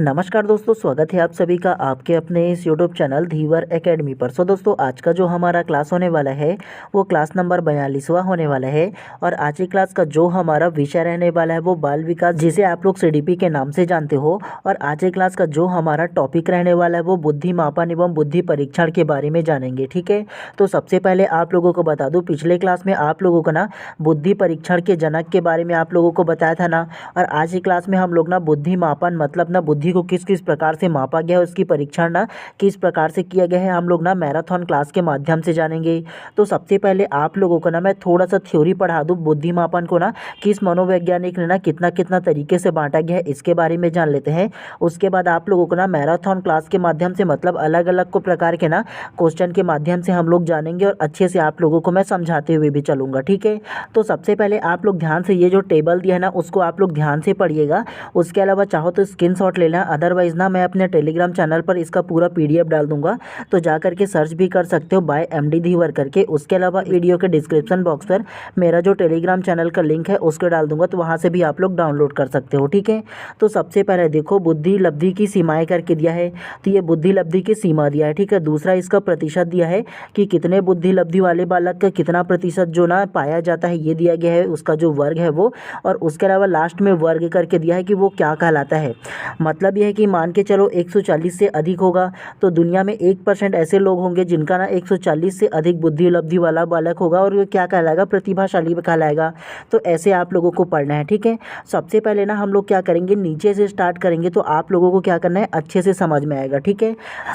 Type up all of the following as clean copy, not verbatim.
नमस्कार दोस्तों, स्वागत है आप सभी का आपके अपने इस यूट्यूब चैनल धीवर एकेडमी पर। दोस्तों आज का जो हमारा क्लास होने वाला है वो क्लास नंबर 42वां होने वाला है। और आज की क्लास का जो हमारा विषय रहने वाला है वो बाल विकास, जिसे आप लोग सीडीपी के नाम से जानते हो। और आज की क्लास का जो हमारा टॉपिक रहने वाला है वो बुद्धि मापन एवं बुद्धि परीक्षण के बारे में जानेंगे। ठीक है, तो सबसे पहले आप लोगों को बता दूँ, पिछले क्लास में आप लोगों को ना बुद्धि परीक्षण के जनक के बारे में आप लोगों को बताया था ना। और आज की क्लास में हम लोग ना बुद्धि मापन मतलब ना बुद्धि को किस किस प्रकार से मापा गया है, उसकी परीक्षण ना किस प्रकार से किया गया है, हम लोग ना मैराथन क्लास के माध्यम से जानेंगे। तो सबसे पहले आप लोगों को ना मैं थोड़ा सा थ्योरी पढ़ा दूँ, बुद्धि मापन को ना किस मनोवैज्ञानिक ने ना कितना कितना तरीके से बांटा गया है इसके बारे में जान लेते हैं। उसके बाद आप लोगों को ना मैराथन क्लास के माध्यम से मतलब अलग अलग को प्रकार के ना क्वेश्चन के माध्यम से हम लोग जानेंगे और अच्छे से आप लोगों को मैं समझाते हुए भी चलूँगा। ठीक है, तो सबसे पहले आप लोग ध्यान से ये जो टेबल दिया है ना उसको आप लोग ध्यान से पढ़िएगा। उसके अलावा चाहो तो स्क्रीनशॉट ले लेना, अदरवाइज ना मैं अपने टेलीग्राम चैनल पर इसका पूरा पीडीएफ डाल दूंगा, तो जा करके सर्च भी कर सकते हो बाय एमडी धीवर करके। उसके अलावा वीडियो के डिस्क्रिप्शन बॉक्स पर मेरा जो टेलीग्राम चैनल का लिंक है उसको डाल दूंगा, तो वहाँ से भी आप लोग डाउनलोड कर सकते हो। ठीक है, तो सबसे पहले देखो बुद्धि लब्धि की सीमाएँ करके दिया है, तो ये बुद्धि लब्धि की सीमा दिया है। ठीक है, दूसरा इसका प्रतिशत दिया है कि कितने बुद्धि लब्धि वाले बालक का कितना प्रतिशत जो ना पाया जाता है ये दिया गया है, उसका जो वर्ग है वो। और उसके अलावा लास्ट में वर्ग करके दिया है कि वो क्या कहलाता है। मतलब यह है कि मान के चलो 140 से अधिक होगा तो दुनिया में 1% ऐसे लोग होंगे जिनका ना 140 से अधिक बुद्धि लब्धि वाला बालक होगा और वो क्या कहलाएगा, प्रतिभाशाली कहलाएगा। तो ऐसे आप लोगों को पढ़ना है। ठीक है, सबसे पहले ना हम लोग क्या करेंगे, नीचे से स्टार्ट करेंगे, तो आप लोगों को क्या करना है अच्छे से समझ में आएगा। ठीक है,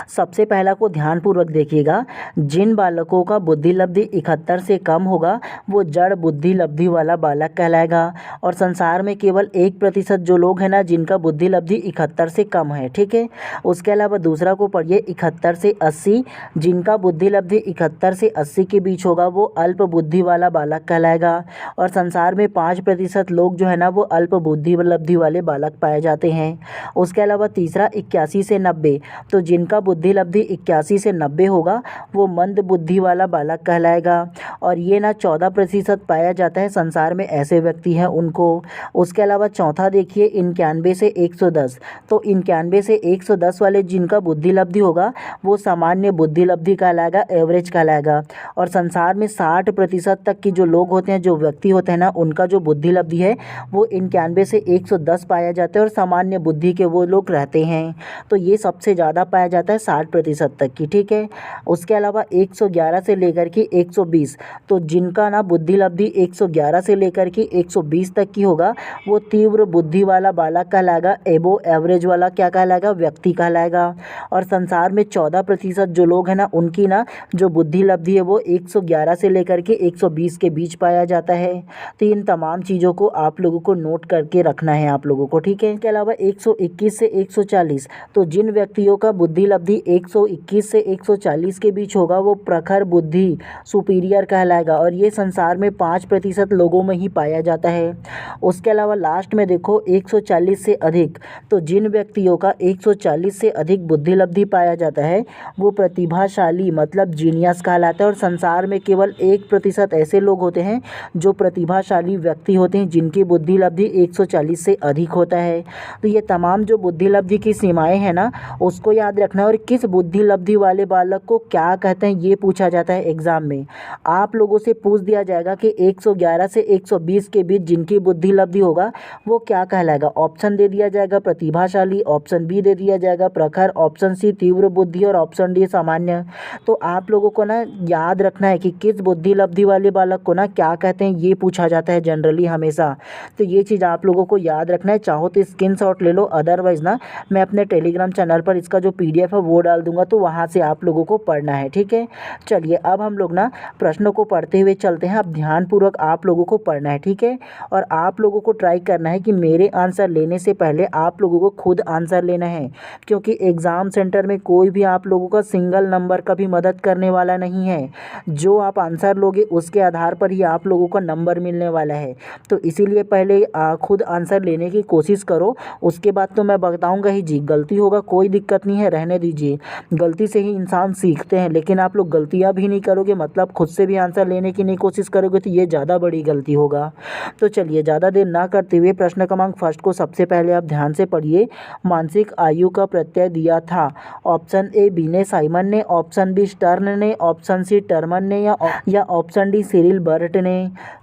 सबसे पहला को ध्यानपूर्वक देखिएगा। जिन बालकों का बुद्धि लब्धि 71 से कम होगा वो जड़ बुद्धि लब्धि वाला बालक कहलाएगा। और संसार में केवल 1% जो लोग हैं ना जिनका बुद्धि लब्धि 71 से कम है। ठीक है, उसके अलावा दूसरा को पढ़िए 71 से 80, जिनका बुद्धि लब्धि 71 से 80 के बीच होगा वो अल्प बुद्धि वाला बालक कहलाएगा। और संसार में 5% लोग जो है ना वो अल्प बुद्धि लब्धि वाले बालक पाए जाते हैं। उसके अलावा तीसरा 81 से 90, तो जिनका बुद्धि लब्धि 81 से 90 होगा वो मंद बुद्धि वाला बालक कहलाएगा। और ये ना 14% पाया जाता है, संसार में ऐसे व्यक्ति हैं उनको। उसके अलावा चौथा देखिए 91 से 110, तो 91 से 110 वाले जिनका बुद्धि लब्धि होगा वो सामान्य बुद्धि लब्धि कहलाएगा, एवरेज कहलाएगा। और संसार में 60% तक की जो लोग होते हैं, जो व्यक्ति होते हैं ना, उनका जो बुद्धि लब्धि है वो 91 से 110 पाया जाता है और सामान्य बुद्धि के वो लोग रहते हैं। तो ये सबसे ज़्यादा पाया जाता है 60% तक की। ठीक है, उसके अलावा 111 से लेकर के 120, तो जिनका ना बुद्धि लब्धि 111 से लेकर के 120 तक की होगा वो तीव्र बुद्धि वाला बालक कहलाएगा, एबो एवरेज वाला क्या कहलाएगा, व्यक्ति कहलाएगा। और संसार में 14% जो लोग हैं ना उनकी ना जो बुद्धि लब्धि है वो 111 से लेकर के 120 के बीच पाया जाता है। तो इन तमाम चीज़ों को आप लोगों को नोट करके रखना है आप लोगों को। ठीक है, इसके अलावा 121 से 140, तो जिन व्यक्तियों का बुद्धि लब्धि 121 से 140 के बीच होगा वो प्रखर बुद्धि सुपीरियर कहलाएगा। और ये संसार में 5% लोगों में ही पाया जाता है। उसके अलावा लास्ट में देखो 140 से अधिक, तो जिन व्यक्तियों का 140 से अधिक बुद्धि लब्धि पाया जाता है वो प्रतिभाशाली मतलब जीनियस कहलाता है। और संसार में केवल 1% ऐसे लोग होते हैं जो प्रतिभाशाली व्यक्ति होते हैं जिनकी बुद्धि लब्धि 140 से अधिक होता है। तो ये तमाम जो बुद्धि लब्धि की सीमाएं हैं ना उसको याद रखना है। और किस बुद्धि लब्धि वाले बालक को क्या कहते हैं ये पूछा जाता है एग्जाम में। आप लोगों से पूछ दिया जाएगा कि 111 से 120 के बीच जिनकी बुद्धि लब्धि होगा वो क्या कहलाएगा। ऑप्शन दे दिया जाएगा प्रतिभाशाली, ऑप्शन बी दे दिया जाएगा प्रखर, ऑप्शन सी तीव्र बुद्धि और ऑप्शन डी सामान्य। तो आप लोगों को ना याद रखना है कि किस बुद्धि लब्धि वाले बालक को ना क्या कहते हैं ये पूछा जाता है जनरली हमेशा। तो ये चीज़ आप लोगों को याद रखना है। चाहो तो स्क्रीनशॉट ले लो, अदरवाइज ना मैं अपने टेलीग्राम चैनल पर इसका जो पीडीएफ है वो डाल दूंगा, तो वहाँ से आप लोगों को पढ़ना है। ठीक है, चलिए अब हम लोग ना प्रश्नों को पढ़ते हुए चलते हैं। अब ध्यानपूर्वक आप लोगों को पढ़ना है। ठीक है, और आप लोगों को ट्राई करना है कि मेरे आंसर लेने से पहले आप लोगों को खुद आंसर लेना है, क्योंकि एग्ज़ाम सेंटर में कोई भी आप लोगों का सिंगल नंबर का भी मदद करने वाला नहीं है। जो आप आंसर लोगे उसके आधार पर ही आप लोगों का नंबर मिलने वाला है। तो इसीलिए पहले खुद आंसर लेने की कोशिश करो, उसके बाद तो मैं बताऊंगा ही जी। गलती होगा कोई दिक्कत नहीं है, रहने दीजिए, गलती से ही इंसान सीखते हैं। लेकिन आप लोग गलतियां भी नहीं करोगे, मतलब खुद से भी आंसर लेने की नहीं कोशिश करोगे, तो ये ज़्यादा बड़ी गलती होगा। तो चलिए ज़्यादा देर ना करते हुए प्रश्न क्रमांक फर्स्ट को सबसे पहले आप ध्यान से पढ़िए मानसिक आयु का प्रत्यय दिया था? ऑप्शन ए बीने साइमन ने, ऑप्शन बी स्टर्न ने, ऑप्शन सी टर्मन ने या ऑप्शन डी सिरिल बर्ट ने।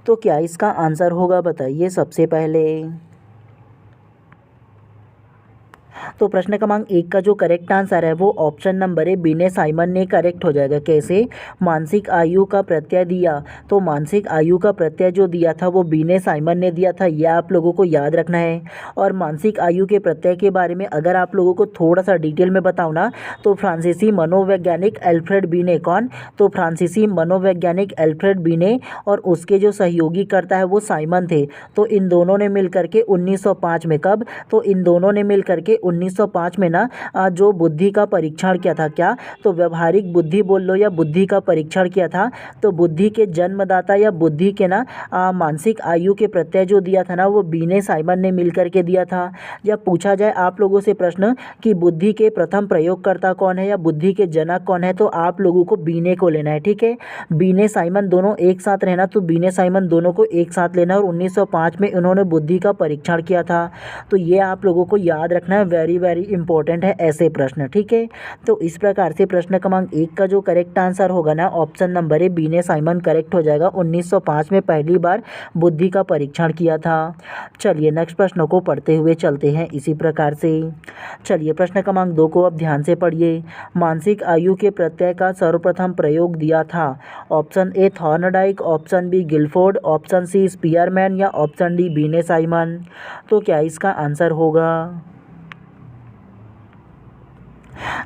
तो क्या इसका आंसर होगा बताइए सबसे पहले। तो प्रश्न क्रमांक 1 का जो करेक्ट आंसर है वो ऑप्शन नंबर ए बीने साइमन ने करेक्ट हो जाएगा। कैसे? मानसिक आयु का प्रत्यय दिया, तो मानसिक आयु का प्रत्यय जो दिया था वो बीने साइमन ने दिया था, यह आप लोगों को याद रखना है। और मानसिक आयु के प्रत्यय के बारे में अगर आप लोगों को थोड़ा सा डिटेल में बताऊँ ना, तो फ्रांसीसी मनोवैज्ञानिक एल्फ्रेड बीने, कौन? तो फ्रांसीसी मनोवैज्ञानिक एल्फ्रेड बीने और उसके जो सहयोगी करता है वो साइमन थे। तो इन दोनों ने मिल करके 1905 में, कब? तो इन दोनों ने मिल करके 1905 में ना जो बुद्धि का परीक्षण किया था। क्या? तो व्यवहारिक बुद्धि बोल लो या बुद्धि का परीक्षण किया था। तो बुद्धि के जन्मदाता या बुद्धि के ना मानसिक आयु के प्रत्यय जो दिया था ना वो बीने साइमन ने मिल करके दिया था। जब पूछा जाए आप लोगों से प्रश्न कि बुद्धि के प्रथम प्रयोगकर्ता कौन है या बुद्धि के जनक कौन है, तो आप लोगों को बीने को लेना है। ठीक है, बीने साइमन दोनों एक साथ रहना, तो बीने साइमन दोनों को एक साथ लेना। और 1905 में उन्होंने बुद्धि का परीक्षण किया था। तो ये आप लोगों को याद रखना है, वेरी वेरी इंपॉर्टेंट है ऐसे प्रश्न। ठीक है, तो इस प्रकार से प्रश्न क्रमांक 1 का जो करेक्ट आंसर होगा ना ऑप्शन नंबर ए बीने साइमन करेक्ट हो जाएगा। 1905 में पहली बार बुद्धि का परीक्षण किया था। चलिए नेक्स्ट प्रश्न को पढ़ते हुए चलते हैं इसी प्रकार से। चलिए प्रश्न क्रमांक 2 को अब ध्यान से पढ़िए। मानसिक आयु के प्रत्यय का सर्वप्रथम प्रयोग दिया था। Option A Thorndike, option B Guilford, option C Spearman या ऑप्शन डी बीने साइमन। तो क्या इसका आंसर होगा?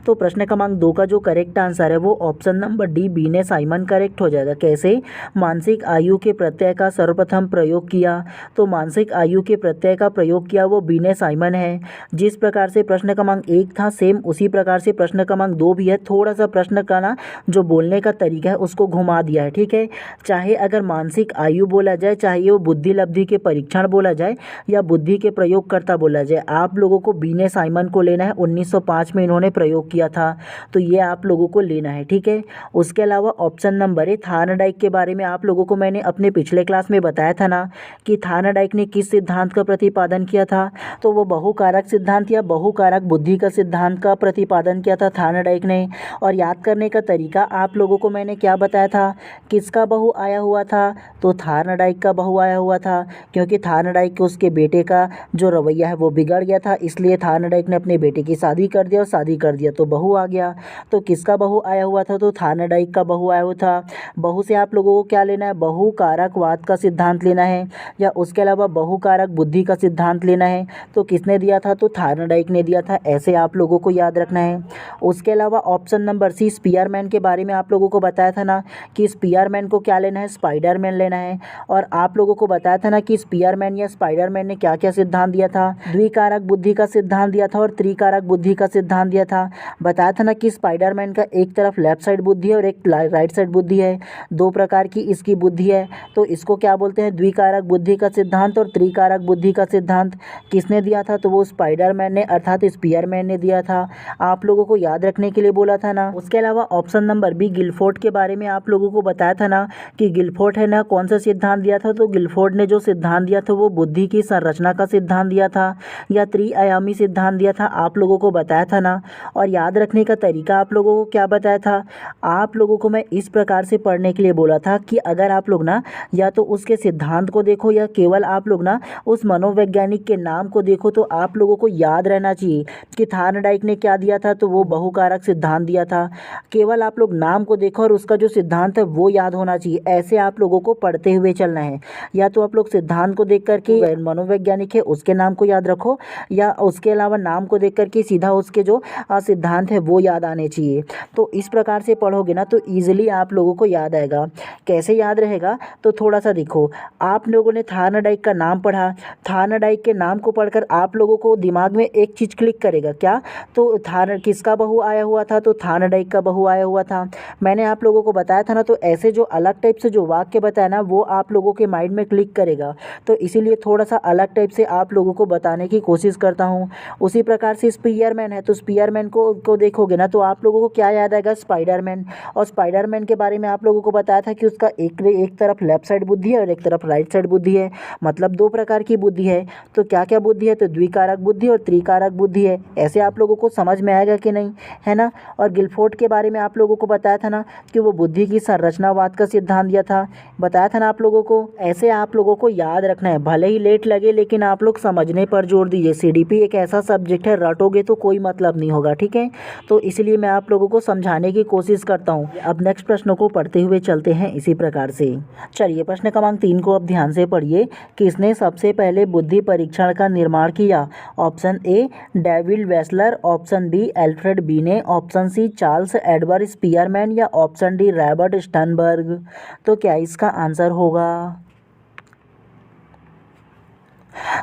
तो प्रश्न क्रमांक 2 का जो करेक्ट आंसर है वो option number D Binet Simon correct हो जाएगा। कैसे? मानसिक आयु के प्रत्यय का सर्वप्रथम प्रयोग किया, तो मानसिक आयु के प्रत्यय का प्रयोग किया वो बीने साइमन है। जिस प्रकार से प्रश्न क्रमांक 1 था सेम उसी प्रकार से प्रश्न क्रमांक 2 भी है। थोड़ा सा प्रश्न का ना जो बोलने का तरीका है उसको घुमा दिया है। ठीक है, चाहे अगर मानसिक आयु बोला जाए, चाहे वो बुद्धि लब्धि के परीक्षण बोला जाए या बुद्धि के प्रयोगकर्ता बोला जाए, आप लोगों को बीने साइमन को लेना है। 1905 में इन्होंने प्रयोग किया था, तो ये आप लोगों को लेना है। ठीक है, उसके अलावा ऑप्शन नंबर ए थॉर्नडाइक के बारे में आप लोगों को मैंने अपने पिछले क्लास में बताया था ना कि थॉर्नडाइक ने किस सिद्धांत का प्रतिपादन किया था, तो वो बहुकारक सिद्धांत या बहुकारक बुद्धि का सिद्धांत का प्रतिपादन किया था थॉर्नडाइक ने। और याद करने का तरीका आप लोगों को मैंने क्या बताया था, किसका बहु आया हुआ था, तो थॉर्नडाइक का बहु आया हुआ था। क्योंकि थॉर्नडाइक के उसके बेटे का जो रवैया है वो बिगड़ गया था, इसलिए थॉर्नडाइक ने अपने बेटे की शादी कर दिया और शादी कर दिया तो बहू आ गया। तो किसका बहू आया हुआ था, तो थॉर्नडाइक का बहू आया हुआ था। बहू से आप लोगों को क्या लेना है, बहुकारकवाद का सिद्धांत लेना है या उसके अलावा बहुकारक बुद्धि का सिद्धांत लेना है। तो किसने दिया था, तो थॉर्नडाइक ने दिया था, ऐसे आप लोगों को याद रखना है। उसके अलावा ऑप्शन नंबर सी स्पीयरमैन के बारे में आप लोगों को बताया था ना कि स्पीयरमैन को क्या लेना है, स्पाइडरमैन लेना है। और आप लोगों को बताया था ना कि स्पीयरमैन या स्पाइडरमैन ने क्या क्या सिद्धांत दिया था, द्विकारक बुद्धि का सिद्धांत दिया था और त्रिकारक बुद्धि का सिद्धांत दिया था। बताया था ना कि स्पाइडरमैन का एक तरफ लेफ्ट साइड बुद्धि है और एक राइट साइड बुद्धि है, दो प्रकार की इसकी बुद्धि है। तो इसको क्या बोलते हैं, द्विकारक बुद्धि का सिद्धांत और त्रिकारक बुद्धि का सिद्धांत। किसने दिया था, तो वो स्पाइडरमैन ने अर्थात स्पीयरमैन ने दिया था। आप लोगों को याद रखने के लिए बोला था ना। उसके अलावा ऑप्शन नंबर बी गिलफोर्ड के बारे में आप लोगों को बताया था ना कि गिलफोर्ड है ना कौन सा सिद्धांत दिया था, तो गिलफोर्ड ने जो सिद्धांत दिया था वो बुद्धि की संरचना का सिद्धांत दिया था या त्रिआयामी सिद्धांत दिया था, आप लोगों को बताया था ना। और याद रखने का तरीका आप लोगों को क्या बताया था, आप लोगों को मैं इस प्रकार से पढ़ने के लिए बोला था कि अगर आप लोग ना या तो उसके सिद्धांत को देखो या केवल आप लोग ना उस मनोवैज्ञानिक के नाम को देखो, तो आप लोगों को याद रहना चाहिए कि थॉर्नडाइक ने क्या दिया था, तो वो बहुकारक सिद्धांत दिया था। केवल आप लोग नाम को देखो और उसका जो सिद्धांत है वो याद होना चाहिए, ऐसे आप लोगों को पढ़ते हुए चलना है। या तो आप लोग सिद्धांत को देख करके मनोवैज्ञानिक है उसके नाम को याद रखो, या उसके अलावा नाम को देख करके सीधा उसके जो सिद्धांत है वो याद आने चाहिए। तो इस प्रकार से पढ़ोगे ना तो ईजिली आप लोगों को याद आएगा। कैसे याद रहेगा, तो थोड़ा सा देखो, आप लोगों ने थॉर्नडाइक का नाम पढ़ा, थॉर्नडाइक के नाम को पढ़कर आप लोगों को दिमाग में एक चीज़ क्लिक करेगा, क्या, तो किसका बहू आया हुआ था, तो थॉर्नडाइक का बहू आया हुआ था। मैंने आप लोगों को बताया था ना, तो ऐसे जो अलग टाइप से जो वाक्य बताया ना वो आप लोगों के माइंड में क्लिक करेगा। तो इसीलिए थोड़ा सा अलग टाइप से आप लोगों को बताने की कोशिश करता हूँ। उसी प्रकार से स्पीयरमैन है, तो स्पीयरमैन को को देखोगे ना तो आप लोगों को क्या याद आएगा, स्पाइडरमैन। और स्पाइडरमैन के बारे में आप लोगों को बताया था कि उसका एक तरफ लेफ्ट साइड बुद्धि है और एक तरफ राइट साइड बुद्धि है, मतलब दो प्रकार की बुद्धि है। तो क्या क्या बुद्धि है, तो द्विकारक बुद्धि और त्रिकारक बुद्धि है। ऐसे आप लोगों को समझ में आएगा कि नहीं, है ना। और गिलफोर्ड के बारे में आप लोगों को बताया था ना कि वो बुद्धि की संरचनावाद का सिद्धांत दिया था, बताया था ना आप लोगों को। ऐसे आप लोगों को याद रखना है, भले ही लेट लगे लेकिन आप लोग समझने पर जोर दीजिए। सीडीपी एक ऐसा सब्जेक्ट है, रटोगे तो कोई मतलब नहीं होगा, ठीक है। तो इसलिए मैं आप लोगों को समझाने की कोशिश करता हूँ। अब नेक्स्ट प्रश्न को पढ़ते हुए चलते हैं इसी प्रकार से। चलिए प्रश्न क्रमांक 3 को अब ध्यान से पढ़िए। किसने सबसे पहले बुद्धि परीक्षण का निर्माण किया? Option A David Wechsler, option B Alfred Binet, option C Charles Edward Spearman या ऑप्शन डी रॉबर्ट स्टर्नबर्ग। तो क्या इसका आंसर होगा?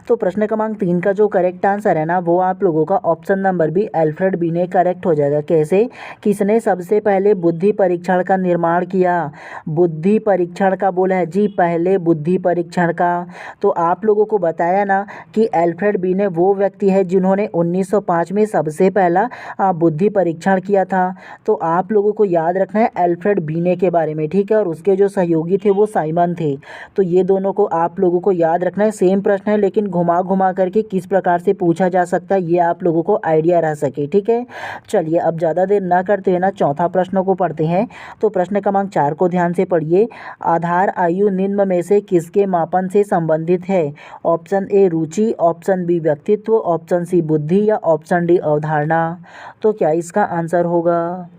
तो प्रश्न क्रमांक 3 का जो करेक्ट आंसर है ना वो आप लोगों का ऑप्शन नंबर बी एल्फ्रेड बीने करेक्ट हो जाएगा। कैसे? किसने सबसे पहले बुद्धि परीक्षण का निर्माण किया? बुद्धि परीक्षण का बोला है जी, पहले बुद्धि परीक्षण का। तो आप लोगों को बताया ना कि एल्फ्रेड बीने वो व्यक्ति है जिन्होंने 1905 में सबसे पहला बुद्धि परीक्षण किया था। तो आप लोगों को याद रखना है एल्फ्रेड बीने के बारे में, ठीक है। और उसके जो सहयोगी थे वो साइमन थे। तो ये दोनों को आप लोगों को याद रखना है। सेम प्रश्न है लेकिन घुमा घुमा करके किस प्रकार से पूछा जा सकता है ये आप लोगों को आइडिया रह सके, ठीक है। चलिए अब ज़्यादा देर ना करते हुए ना चौथा प्रश्न को पढ़ते हैं। तो प्रश्न क्रमांक 4 को ध्यान से पढ़िए। आधार आयु निम्न में से किसके मापन से संबंधित है? ऑप्शन ए रुचि, ऑप्शन बी व्यक्तित्व, ऑप्शन सी बुद्धि या ऑप्शन डी अवधारणा। तो क्या इसका आंसर होगा?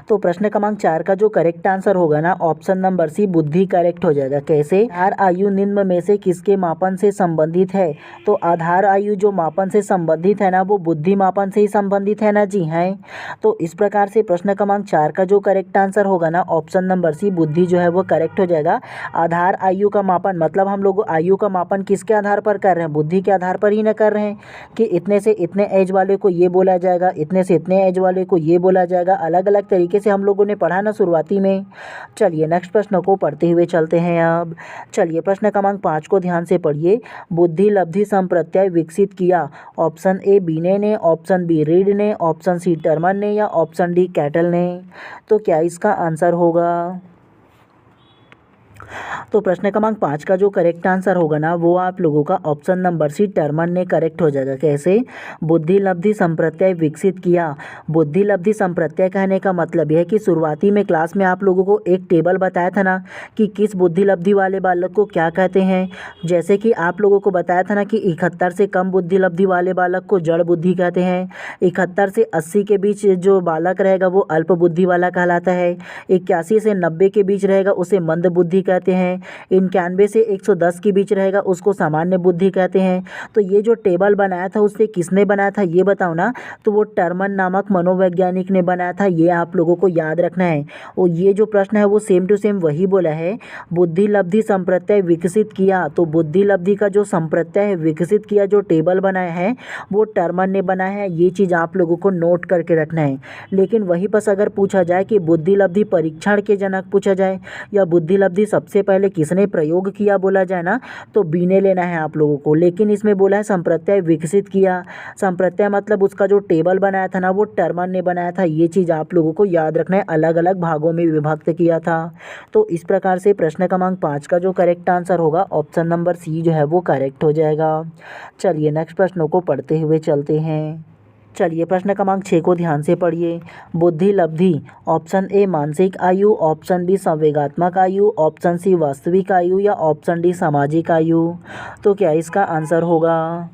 तो प्रश्न क्रमांक 4 का जो करेक्ट आंसर होगा ना ऑप्शन नंबर सी बुद्धि करेक्ट हो जाएगा। कैसे? आधार आयु निम्न में से किसके मापन से संबंधित है? तो आधार आयु जो मापन से संबंधित है ना वो बुद्धि मापन से ही संबंधित है ना जी, है। तो इस प्रकार से प्रश्न क्रमांक 4 का जो करेक्ट आंसर होगा ना ऑप्शन नंबर सी बुद्धि जो है वो करेक्ट हो जाएगा। आधार आयु का मापन मतलब हम लोग आयु का मापन किसके आधार पर कर रहे हैं? बुद्धि के आधार पर ही ना कर रहे हैं कि इतने से इतने एज वाले को ये बोला जाएगा, इतने से इतने एज वाले को ये बोला जाएगा। अलग अलग तरीके से हम लोगों ने पढ़ा ना शुरुआती में। चलिए नेक्स्ट प्रश्न को पढ़ते हुए चलते हैं अब। चलिए प्रश्न क्रमांक 5 को ध्यान से पढ़िए। बुद्धि लब्धि संप्रत्यय विकसित किया? ऑप्शन ए बीने ने, ऑप्शन बी रीड ने, ऑप्शन सी टर्मन ने या ऑप्शन डी कैटल ने। तो क्या इसका आंसर होगा? तो प्रश्न क्रमांक 5 का जो करेक्ट आंसर होगा ना वो आप लोगों का ऑप्शन नंबर सी टर्मन ने करेक्ट हो जाएगा। कैसे? बुद्धि लब्धि संप्रत्यय विकसित किया। बुद्धि लब्धि संप्रत्यय कहने का मतलब यह है कि शुरुआती में क्लास में आप लोगों को एक टेबल बताया था ना कि किस बुद्धि लब्धि वाले बालक को क्या कहते हैं। जैसे कि आप लोगों को बताया था ना कि 71 से कम बुद्धि लब्धि वाले बालक को जड़ बुद्धि कहते हैं। 71 से 80 के बीच जो बालक रहेगा वो अल्प बुद्धि वाला कहलाता है। 81 से 90 के बीच रहेगा उसे मंद बुद्धि कहते हैं। 91 से 110 के बीच रहेगा उसको सामान्य बुद्धि कहते हैं। तो ये जो टेबल बनाया था उससे किसने बनाया था ये बताओ ना। तो वो टर्मन नामक मनोवैज्ञानिक ने बनाया था, ये आप लोगों को याद रखना है। और ये जो प्रश्न है वो सेम टू सेम वही बोला है। बुद्धि लब्धि संप्रत्यय विकसित किया, तो बुद्धि लब्धि का जो संप्रत्यय है विकसित किया जो टेबल बनाया है वो टर्मन ने बनाया है। ये चीज़ आप लोगों को नोट करके रखना है। लेकिन वहीं पर अगर पूछा जाए कि बुद्धि लब्धि परीक्षण के जनक पूछा जाए या बुद्धि लब्धि सबसे पहले किसने प्रयोग किया बोला जाए ना तो बीने लेना है आप लोगों को। लेकिन इसमें बोला है संप्रत्यय विकसित किया। संप्रत्यय मतलब उसका जो टेबल बनाया था ना वो टर्मन ने बनाया था। ये चीज़ आप लोगों को याद रखना है, अलग अलग भागों में विभक्त किया था। तो इस प्रकार से प्रश्न क्रमांक 5 का जो करेक्ट आंसर होगा ऑप्शन नंबर सी जो है वो करेक्ट हो जाएगा। चलिए नेक्स्ट प्रश्नों को पढ़ते हुए चलते हैं। चलिए प्रश्न क्रमांक 6 को ध्यान से पढ़िए। बुद्धि लब्धि ऑप्शन ए मानसिक आयु, ऑप्शन बी संवेगात्मक आयु, ऑप्शन सी वास्तविक आयु या ऑप्शन डी सामाजिक आयु। तो क्या इसका आंसर होगा?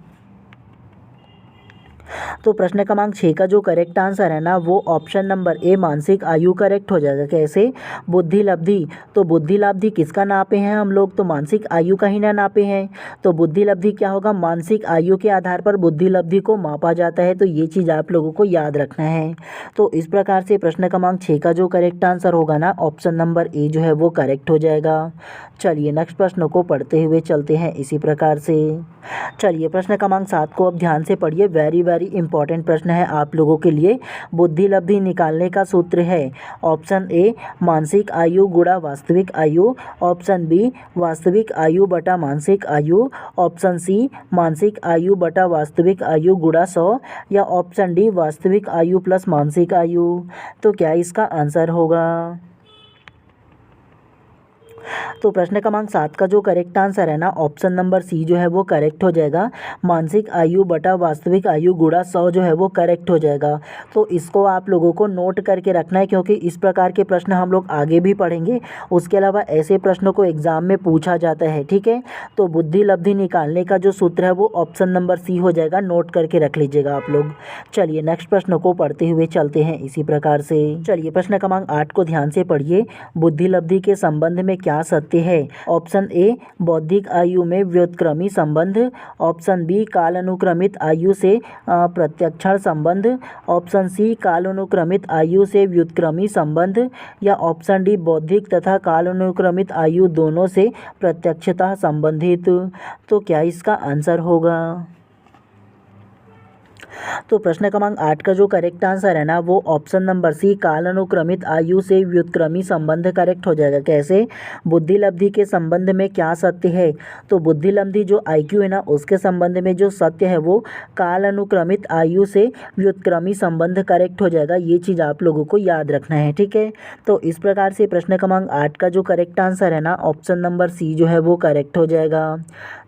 तो प्रश्न क्रमांक 6 का जो करेक्ट आंसर है ना वो ऑप्शन नंबर ए मानसिक आयु करेक्ट हो जाएगा। कैसे? बुद्धि लब्धि, तो बुद्धि लब्धि किसका नापे हैं हम लोग? तो मानसिक आयु का ही ना नापे हैं। तो बुद्धि लब्धि क्या होगा? मानसिक आयु के आधार पर बुद्धि लब्धि को मापा जाता है। तो ये चीज़ आप लोगों को याद रखना है। तो इस प्रकार से प्रश्न क्रमांक 6 का जो करेक्ट आंसर होगा ना ऑप्शन नंबर ए जो है वो करेक्ट हो जाएगा। चलिए नेक्स्ट प्रश्न को पढ़ते हुए चलते हैं इसी प्रकार से। चलिए प्रश्न क्रमांक 7 को अब ध्यान से पढ़िए, वेरी वेरी इंपॉर्टेंट प्रश्न है आप लोगों के लिए। बुद्धि लब्धि निकालने का सूत्र है ऑप्शन ए मानसिक आयु गुणा वास्तविक आयु, ऑप्शन बी वास्तविक आयु बटा मानसिक आयु, ऑप्शन सी मानसिक आयु बटा वास्तविक आयु गुणा 100 या ऑप्शन डी वास्तविक आयु प्लस मानसिक आयु। तो क्या इसका आंसर होगा? तो प्रश्न क्रमांक 7 का जो करेक्ट आंसर है ना ऑप्शन नंबर सी जो है वो करेक्ट हो जाएगा। मानसिक आयु बटा वास्तविक आयु गुणा 100 जो है वो करेक्ट हो जाएगा। तो इसको आप लोगों को नोट करके रखना है क्योंकि इस प्रकार के प्रश्न हम लोग आगे भी पढ़ेंगे। उसके अलावा ऐसे प्रश्नों को एग्जाम में पूछा जाता है, ठीक है। तो बुद्धि लब्धि निकालने का जो सूत्र है वो ऑप्शन नंबर सी हो जाएगा, नोट करके रख लीजिएगा आप लोग। चलिए नेक्स्ट प्रश्न को पढ़ते हुए चलते हैं इसी प्रकार से। चलिए प्रश्न क्रमांक 8 को ध्यान से पढ़िए। बुद्धि लब्धि के संबंध में क्या सत्य है? ऑप्शन ए बौद्धिक आयु में व्युत्क्रमी संबंध, ऑप्शन बी कालानुक्रमित आयु से प्रत्यक्षण संबंध, ऑप्शन सी कालानुक्रमित आयु से व्युत्क्रमी संबंध या ऑप्शन डी बौद्धिक तथा कालानुक्रमित आयु दोनों से प्रत्यक्षतः संबंधित। तो क्या इसका आंसर होगा? तो प्रश्न क्रमांक 8 का जो करेक्ट आंसर है ना वो ऑप्शन नंबर सी कालानुक्रमित आयु से व्युत्क्रमी संबंध करेक्ट हो जाएगा। कैसे? बुद्धि लब्धि के संबंध में क्या सत्य है? तो बुद्धि लब्धि जो आईक्यू है ना उसके संबंध में जो सत्य है वो कालानुक्रमित आयु से व्युत्क्रमी संबंध करेक्ट हो जाएगा। ये चीज़ आप लोगों को याद रखना है, ठीक है। तो इस प्रकार से प्रश्न क्रमांक 8 का जो करेक्ट आंसर है ना ऑप्शन नंबर सी जो है वो करेक्ट हो जाएगा।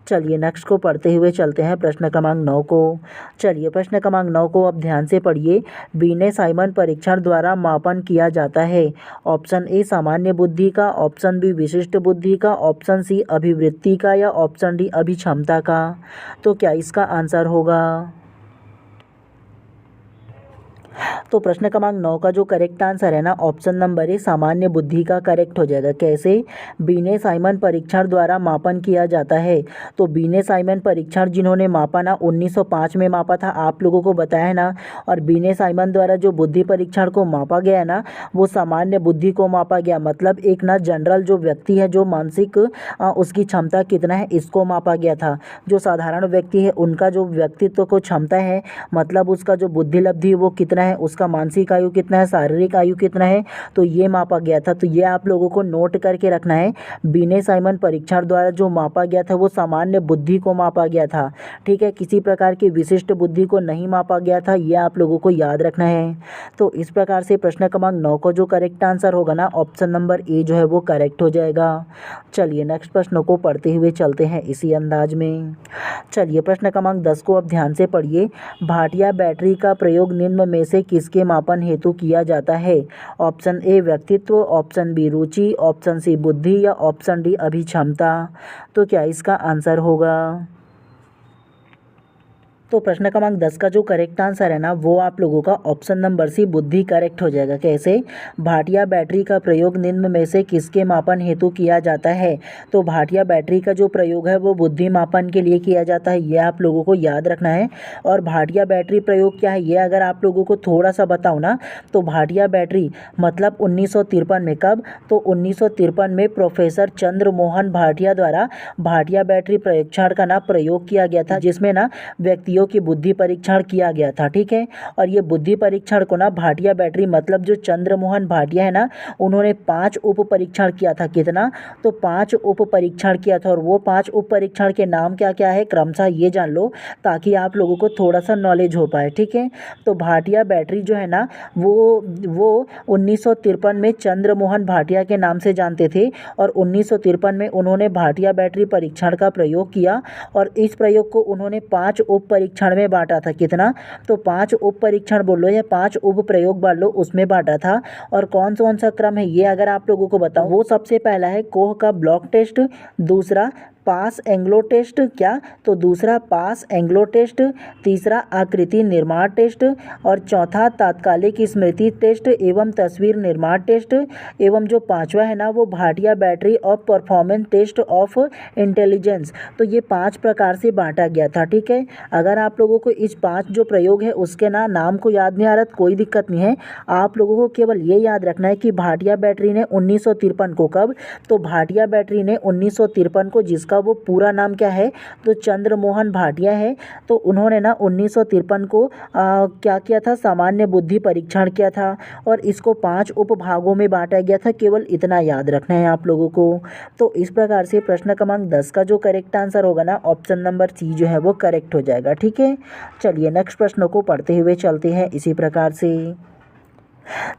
चलिए नेक्स्ट को पढ़ते हुए चलते हैं प्रश्न क्रमांक 9 को। चलिए प्रश्न क्रमांक 9 को अब ध्यान से पढ़िए। बीने साइमन परीक्षण द्वारा मापन किया जाता है। ऑप्शन ए सामान्य बुद्धि का, ऑप्शन बी विशिष्ट बुद्धि का, ऑप्शन सी अभिवृत्ति का या ऑप्शन डी अभिक्षमता का। तो क्या इसका आंसर होगा? तो प्रश्न क्रमांक 9 का जो करेक्ट आंसर है ना ऑप्शन नंबर ए सामान्य बुद्धि का करेक्ट हो जाएगा। कैसे? बीने साइमन परीक्षण द्वारा मापन किया जाता है। तो बीने साइमन परीक्षण जिन्होंने मापा ना 1905 में मापा था, आप लोगों को बताया ना। और बीने साइमन द्वारा जो बुद्धि परीक्षण को मापा गया ना वो सामान्य बुद्धि को मापा गया। मतलब एक ना जनरल जो व्यक्ति है जो मानसिक उसकी क्षमता कितना है इसको मापा गया था। जो साधारण व्यक्ति है उनका जो व्यक्तित्व को क्षमता है मतलब उसका जो बुद्धि लब्धि वो कितना है, उसका मानसिक आयु कितना है, शारीरिक आयु कितना है, तो ये मापा गया था। तो ये आप लोगों को नोट करके रखना है। बीने साइमन परीक्षण द्वारा जो मापा गया था वो सामान्य बुद्धि को मापा गया था, ठीक है। किसी प्रकार की विशिष्ट बुद्धि को नहीं मापा गया था, ये आप लोगों को याद रखना है। तो इस प्रकार से प्रश्न क्रमांक 9 को जो करेक्ट आंसर होगा ना ऑप्शन नंबर ए जो है वो करेक्ट हो जाएगा। चलिए नेक्स्ट प्रश्न को पढ़ते हुए चलते हैं इसी अंदाज में। चलिए प्रश्न क्रमांक 10 को अब ध्यान से पढ़िए। भाटिया बैटरी का प्रयोग निम्न में से किसके मापन हेतु किया जाता है? ऑप्शन ए व्यक्तित्व, ऑप्शन बी रुचि, ऑप्शन सी बुद्धि या ऑप्शन डी अभिक्षमता। तो क्या इसका आंसर होगा? तो प्रश्न क्रमांक 10 का जो करेक्ट आंसर है ना वो आप लोगों का ऑप्शन नंबर सी बुद्धि करेक्ट हो जाएगा। कैसे? भाटिया बैटरी का प्रयोग निम्न में से किसके मापन हेतु किया जाता है? तो भाटिया बैटरी का जो प्रयोग है वो बुद्धि मापन के लिए किया जाता है, ये आप लोगों को याद रखना है। और भाटिया बैटरी प्रयोग क्या है ये अगर आप लोगों को थोड़ा सा बताऊँ ना तो भाटिया बैटरी मतलब 1953 में, कब? तो 1953 में प्रोफेसर चंद्रमोहन भाटिया द्वारा भाटिया बैटरी परीक्षण का ना प्रयोग किया गया था, जिसमें ना व्यक्तियों की बुद्धि परीक्षण किया गया था, ठीक है। और ये बुद्धि परीक्षण को ना भाटिया बैटरी मतलब जो चंद्रमोहन भाटिया है ना उन्होंने 5 उप परीक्षण किया था। कितना? तो 5 उप परीक्षण किया था। और वो 5 उप परीक्षण के नाम क्या क्या है क्रमशः ये जान लो ताकि आप लोगों को थोड़ा सा नॉलेज हो पाए, ठीक है। तो भाटिया बैटरी जो है ना वो 1953 में चंद्रमोहन भाटिया के नाम से जानते थे। और 1953 में उन्होंने भाटिया बैटरी परीक्षण का प्रयोग किया और इस प्रयोग को उन्होंने 5 उप परीक्षण में बांटा था। कितना? तो 5 उप परीक्षण बोलो या 5 उप प्रयोग बांट लो, उसमें बांटा था। और कौन सा क्रम है ये अगर आप लोगों को बताऊं, वो सबसे पहला है कोह का ब्लॉक टेस्ट, दूसरा पास एंग्लो टेस्ट, क्या? तो दूसरा पास एंग्लो टेस्ट, तीसरा आकृति निर्माण टेस्ट और चौथा तात्कालिक स्मृति टेस्ट एवं तस्वीर निर्माण टेस्ट एवं जो पांचवा है ना वो Bhatia battery of performance test of intelligence. तो ये 5 प्रकार से बांटा गया था, ठीक है। अगर आप लोगों को इस 5 जो प्रयोग है उसके नाम को याद नहीं आ रहा तो कोई दिक्कत नहीं है। आप लोगों को केवल ये याद रखना है कि भाटिया बैटरी ने 1953 को, कब? तो भाटिया बैटरी ने 1953 को जिसका उनका वो पूरा नाम क्या है, तो चंद्रमोहन भाटिया है। तो उन्होंने ना 1953 को क्या किया था, सामान्य बुद्धि परीक्षण किया था और इसको 5 उपभागों में बांटा गया था। केवल इतना याद रखना है आप लोगों को। तो इस प्रकार से प्रश्न क्रमांक 10 का जो करेक्ट आंसर होगा ना, ऑप्शन नंबर सी जो है वो करेक्ट हो जाएगा। ठीक है, चलिए नेक्स्ट प्रश्न को पढ़ते हुए चलते हैं इसी प्रकार से।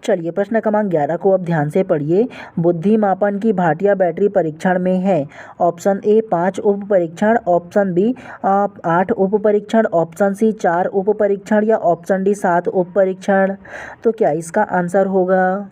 चलिए प्रश्न क्रमांक 11 को अब ध्यान से पढ़िए। बुद्धि मापन की भाटिया बैटरी परीक्षण में है ऑप्शन ए 5 उप परीक्षण, ऑप्शन बी 8 उप परीक्षण, ऑप्शन सी 4 उप परीक्षण या ऑप्शन डी 7 उप परीक्षण। तो क्या इसका आंसर होगा?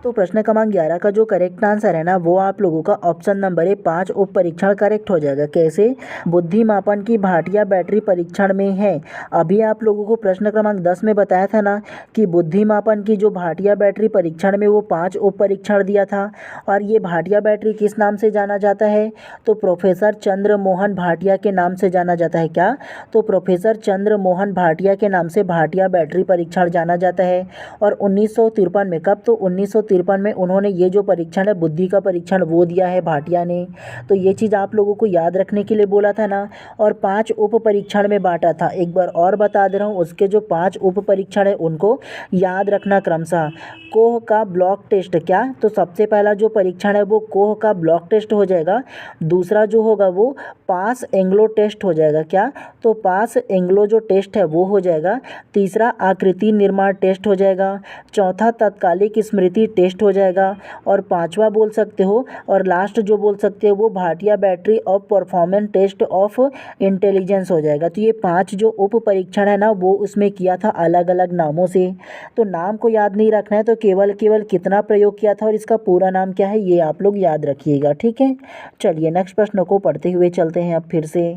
तो प्रश्न क्रमांक 11 का जो करेक्ट आंसर है ना, वो आप लोगों का ऑप्शन नंबर ए 5 उप परीक्षण करेक्ट हो जाएगा। कैसे? बुद्धि मापन की भाटिया बैटरी परीक्षण में है। अभी आप लोगों को प्रश्न क्रमांक 10 में बताया था ना कि बुद्धि मापन की जो भाटिया बैटरी परीक्षण में वो 5 उप परीक्षण दिया था। और ये भाटिया बैटरी किस नाम से जाना जाता है? तो प्रोफेसर चंद्रमोहन भाटिया के नाम से जाना जाता है। क्या? तो प्रोफेसर चंद्रमोहन भाटिया के नाम से भाटिया बैटरी परीक्षण जाना जाता है। और 1953 में, कब? तो 1953 में उन्होंने ये जो परीक्षण है, बुद्धि का परीक्षण, वो दिया है भाटिया ने। तो ये चीज़ आप लोगों को याद रखने के लिए बोला था ना। और 5 उप परीक्षण में बांटा था। एक बार और बता दे रहा हूँ, उसके जो 5 उप परीक्षण है उनको याद रखना क्रमशः। कोह का ब्लॉक टेस्ट, क्या? तो सबसे पहला जो परीक्षण है वो कोह का ब्लॉक टेस्ट हो जाएगा। दूसरा जो होगा वो पास एंग्लो टेस्ट हो जाएगा। क्या? तो पास एंग्लो जो टेस्ट है वो हो जाएगा। तीसरा आकृति निर्माण टेस्ट हो जाएगा। चौथा तत्कालिक स्मृति टेस्ट हो जाएगा। और पांचवा बोल सकते हो और लास्ट जो बोल सकते हो वो Bhatia battery of performance test of intelligence हो जाएगा। तो ये 5 जो उप परीक्षण है ना, वो उसमें किया था अलग अलग नामों से। तो नाम को याद नहीं रखना है, तो केवल कितना प्रयोग किया था और इसका पूरा नाम क्या है, ये आप लोग याद रखिएगा। ठीक है, चलिए नेक्स्ट प्रश्न को पढ़ते हुए चलते हैं अब फिर से।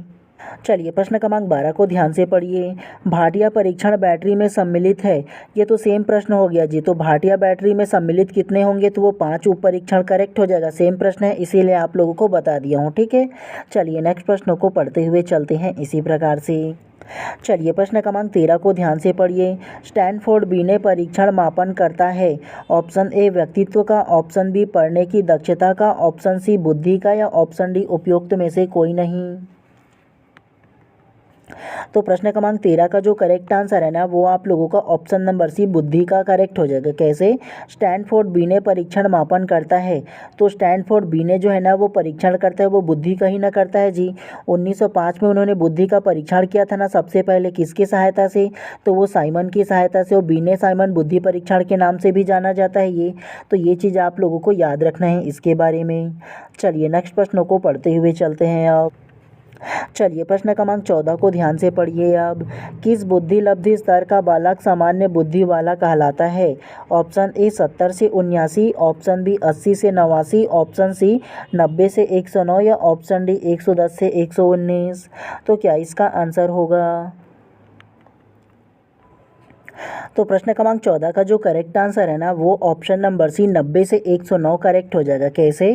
चलिए प्रश्न क्रमांक 12 को ध्यान से पढ़िए। भाटिया परीक्षण बैटरी में सम्मिलित है। ये तो सेम प्रश्न हो गया जी। तो भाटिया बैटरी में सम्मिलित कितने होंगे? तो वो 5 उप परीक्षण करेक्ट हो जाएगा। सेम प्रश्न है, इसीलिए आप लोगों को बता दिया हूँ। ठीक है, चलिए नेक्स्ट प्रश्न को पढ़ते हुए चलते हैं इसी प्रकार से। चलिए प्रश्न क्रमांक 13 को ध्यान से पढ़िए। स्टैनफोर्ड बीने परीक्षण मापन करता है ऑप्शन ए व्यक्तित्व का, ऑप्शन बी पढ़ने की दक्षता का, ऑप्शन सी बुद्धि का या ऑप्शन डी उपयुक्त में से कोई नहीं। तो प्रश्न क्रमांक 13 का जो करेक्ट आंसर है ना, वो आप लोगों का ऑप्शन नंबर सी बुद्धि का करेक्ट हो जाएगा। कैसे? स्टैनफोर्ड बीने परीक्षण मापन करता है। तो स्टैनफोर्ड बीने जो है ना, वो परीक्षण करता है, वो बुद्धि का ही ना करता है जी। 1905 में उन्होंने बुद्धि का परीक्षण किया था ना, सबसे पहले किसकी सहायता से? तो वो साइमन की सहायता से। और बीने साइमन बुद्धि परीक्षण के नाम से भी जाना जाता है ये। तो ये चीज़ आप लोगों को याद रखना है इसके बारे में। चलिए नेक्स्ट प्रश्नों को पढ़ते हुए चलते हैं अब। चलिए प्रश्न क्रमांक 14 को ध्यान से पढ़िए अब। किस बुद्धि लब्धि स्तर का बालक सामान्य बुद्धि वाला कहलाता है? ऑप्शन ए 70 से 79, ऑप्शन बी 80 से 89, ऑप्शन सी 90 से 109 या ऑप्शन डी 110 से 119। तो क्या इसका आंसर होगा? तो प्रश्न क्रमांक 14 का जो करेक्ट आंसर है ना, वो ऑप्शन नंबर सी 90 से 109 करेक्ट हो जाएगा। कैसे?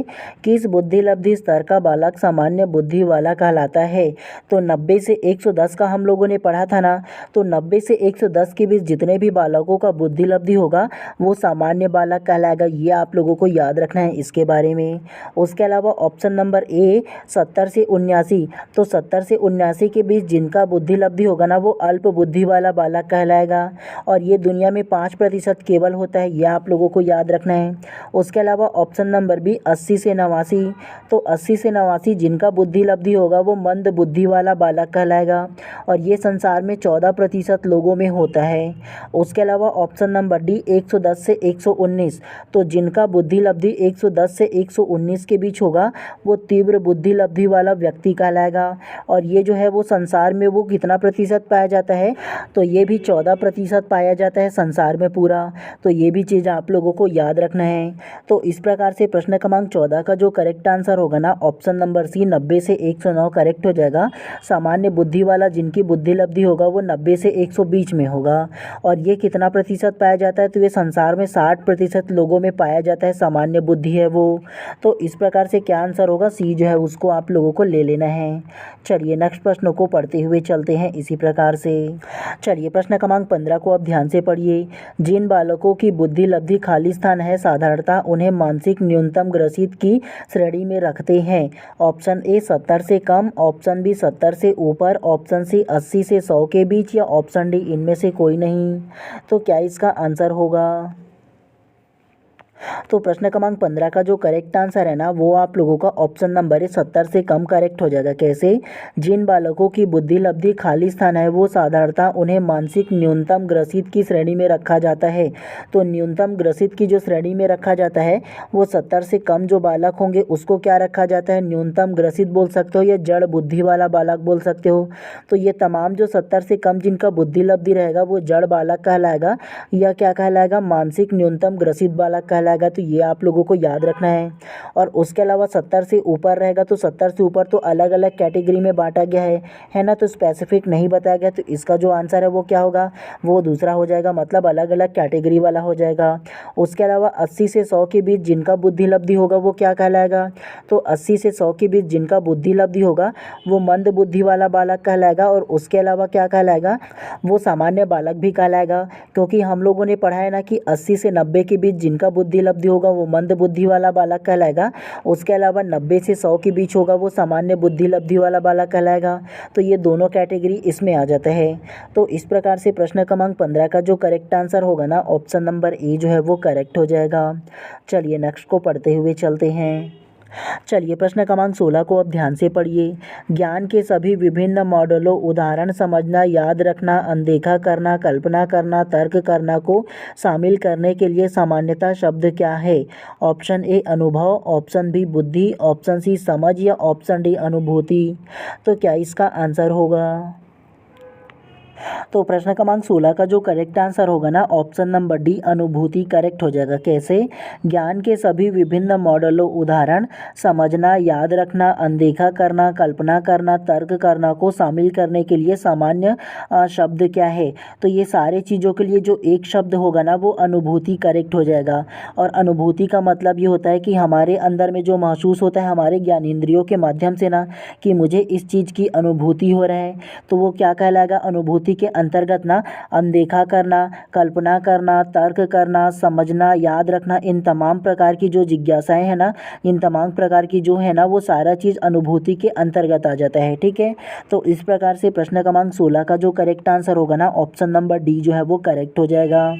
किस बुद्धि लब्धि स्तर का बालक सामान्य बुद्धि वाला कहलाता है? तो 90 से 110 का हम लोगों ने पढ़ा था ना। तो 90 से 110 के बीच जितने भी बालकों का बुद्धि लब्धि होगा वो सामान्य बालक कहलाएगा। ये आप लोगों को याद रखना है इसके बारे में। उसके अलावा ऑप्शन नंबर ए 70 से 79, तो 70 से 79 के बीच जिनका बुद्धि लब्धि होगा ना, वो अल्प बुद्धि वाला बालक कहलाएगा। और ये दुनिया में 5% केवल होता है, यह आप लोगों को याद रखना है। उसके अलावा ऑप्शन नंबर बी 80 से 89, तो 80 से 89 जिनका बुद्धि लब्धि होगा वो मंद बुद्धि वाला बालक कहलाएगा। और ये संसार में 14% लोगों में होता है। उसके अलावा ऑप्शन नंबर डी 110 से 119, तो जिनका बुद्धि लब्धि 110 से 119 के बीच होगा वो तीव्र बुद्धि लब्धि वाला व्यक्ति कहलाएगा। और ये जो है वो संसार में वो कितना प्रतिशत पाया जाता है? तो ये भी 14% पाया जाता है संसार में पूरा। तो ये भी चीज़ आप लोगों को याद रखना है। तो इस प्रकार से प्रश्न क्रमांक 14 का जो करेक्ट आंसर होगा ना, ऑप्शन नंबर सी 90 से 109 करेक्ट हो जाएगा। सामान्य बुद्धि वाला जिनकी बुद्धि लब्धि होगा वो 90 से 100 बीच में होगा। और ये कितना प्रतिशत पाया जाता है? तो ये संसार में 60% लोगों में पाया जाता है, सामान्य बुद्धि है वो। तो इस प्रकार से क्या आंसर होगा? सी जो है उसको आप लोगों को ले लेना है। चलिए नेक्स्ट प्रश्न को पढ़ते हुए चलते हैं इसी प्रकार से। चलिए प्रश्न क्रमांक 15 को को अब ध्यान से पढ़िए। जिन बालकों की बुद्धि लब्धि खाली स्थान है साधारणतः उन्हें मानसिक न्यूनतम ग्रसित की श्रेणी में रखते हैं। ऑप्शन ए 70 से कम, ऑप्शन बी 70 से ऊपर, ऑप्शन सी 80 से 100 के बीच या ऑप्शन डी इनमें से कोई नहीं। तो क्या इसका आंसर होगा? तो प्रश्न क्रमांक 15 का जो करेक्ट आंसर है ना वो आप लोगों का ऑप्शन नंबर 70 से कम करेक्ट हो जाएगा। कैसे? जिन बालकों की बुद्धि लब्धि खाली स्थान है वो साधारणतः उन्हें मानसिक न्यूनतम ग्रसित की श्रेणी में रखा जाता है। तो न्यूनतम ग्रसित की जो श्रेणी में रखा जाता है वो 70 से कम जो बालक होंगे उसको क्या रखा जाता है? न्यूनतम ग्रसित बोल सकते हो या जड़ बुद्धि वाला बालक बोल सकते हो। तो ये तमाम जो 70 से कम जिनका बुद्धि लब्धि रहेगा वो जड़ बालक कहलाएगा या क्या कहलाएगा? मानसिक न्यूनतम ग्रसित बालक कहलाएगा। तो ये आप लोगों को याद रखना है। और उसके अलावा 70 से ऊपर रहेगा तो 70 से ऊपर तो अलग अलग कैटेगरी में बांटा गया है ना, तो स्पेसिफिक नहीं बताया गया। तो इसका जो आंसर है वो क्या होगा? वो दूसरा हो जाएगा, मतलब अलग अलग कैटेगरी वाला हो जाएगा। उसके अलावा 80 से 100 के बीच जिनका बुद्धि लब्धि होगा वो क्या कहलाएगा? तो 80 से 100 के बीच जिनका बुद्धि लब्धि होगा वो मंद बुद्धि वाला बालक कहलाएगा। और उसके अलावा क्या कहलाएगा? वो सामान्य बालक भी कहलाएगा, क्योंकि हम लोगों ने पढ़ा है ना कि 80 से 90 के बीच जिनका बुद्धि लब्धि होगा वो मंद बुद्धि वाला बालक कहलाएगा। उसके अलावा 90 से 100 के बीच होगा वो सामान्य बुद्धि लब्धि वाला बालक कहलाएगा। तो ये दोनों कैटेगरी इसमें आ जाता है। तो इस प्रकार से प्रश्न क्रमांक 15 का जो करेक्ट आंसर होगा ना ऑप्शन नंबर ए जो है वो करेक्ट हो जाएगा। चलिए नेक्स्ट को पढ़ते हुए चलते हैं। चलिए प्रश्न क्रमांक 16 को अब ध्यान से पढ़िए। ज्ञान के सभी विभिन्न मॉडलों उदाहरण समझना, याद रखना, अनदेखा करना, कल्पना करना, तर्क करना को शामिल करने के लिए सामान्यतः शब्द क्या है? ऑप्शन ए अनुभव, ऑप्शन बी बुद्धि, ऑप्शन सी समझ या ऑप्शन डी अनुभूति। तो क्या इसका आंसर होगा? तो प्रश्न क्रमांक 16 का जो करेक्ट आंसर होगा ना ऑप्शन नंबर डी अनुभूति करेक्ट हो जाएगा। कैसे? ज्ञान के सभी विभिन्न मॉडलों उदाहरण समझना, याद रखना, अनदेखा करना, कल्पना करना, तर्क करना को शामिल करने के लिए सामान्य शब्द क्या है? तो ये सारे चीज़ों के लिए जो एक शब्द होगा ना वो अनुभूति करेक्ट हो जाएगा। और अनुभूति का मतलब ये होता है कि हमारे अंदर में जो महसूस होता है हमारे ज्ञानेंद्रियों के माध्यम से ना कि मुझे इस चीज़ की अनुभूति हो रहा है, तो वो क्या कहलाएगा? अनुभूति के अंतर्गत ना अनदेखा करना, कल्पना करना, तर्क करना, समझना, याद रखना, इन तमाम प्रकार की जो जिज्ञासाएं हैं ना, इन तमाम प्रकार की जो है ना वो सारा चीज़ अनुभूति के अंतर्गत आ जाता है। ठीक है, तो इस प्रकार से प्रश्न क्रमांक 16 का जो करेक्ट आंसर होगा ना ऑप्शन नंबर डी जो है वो करेक्ट हो जाएगा।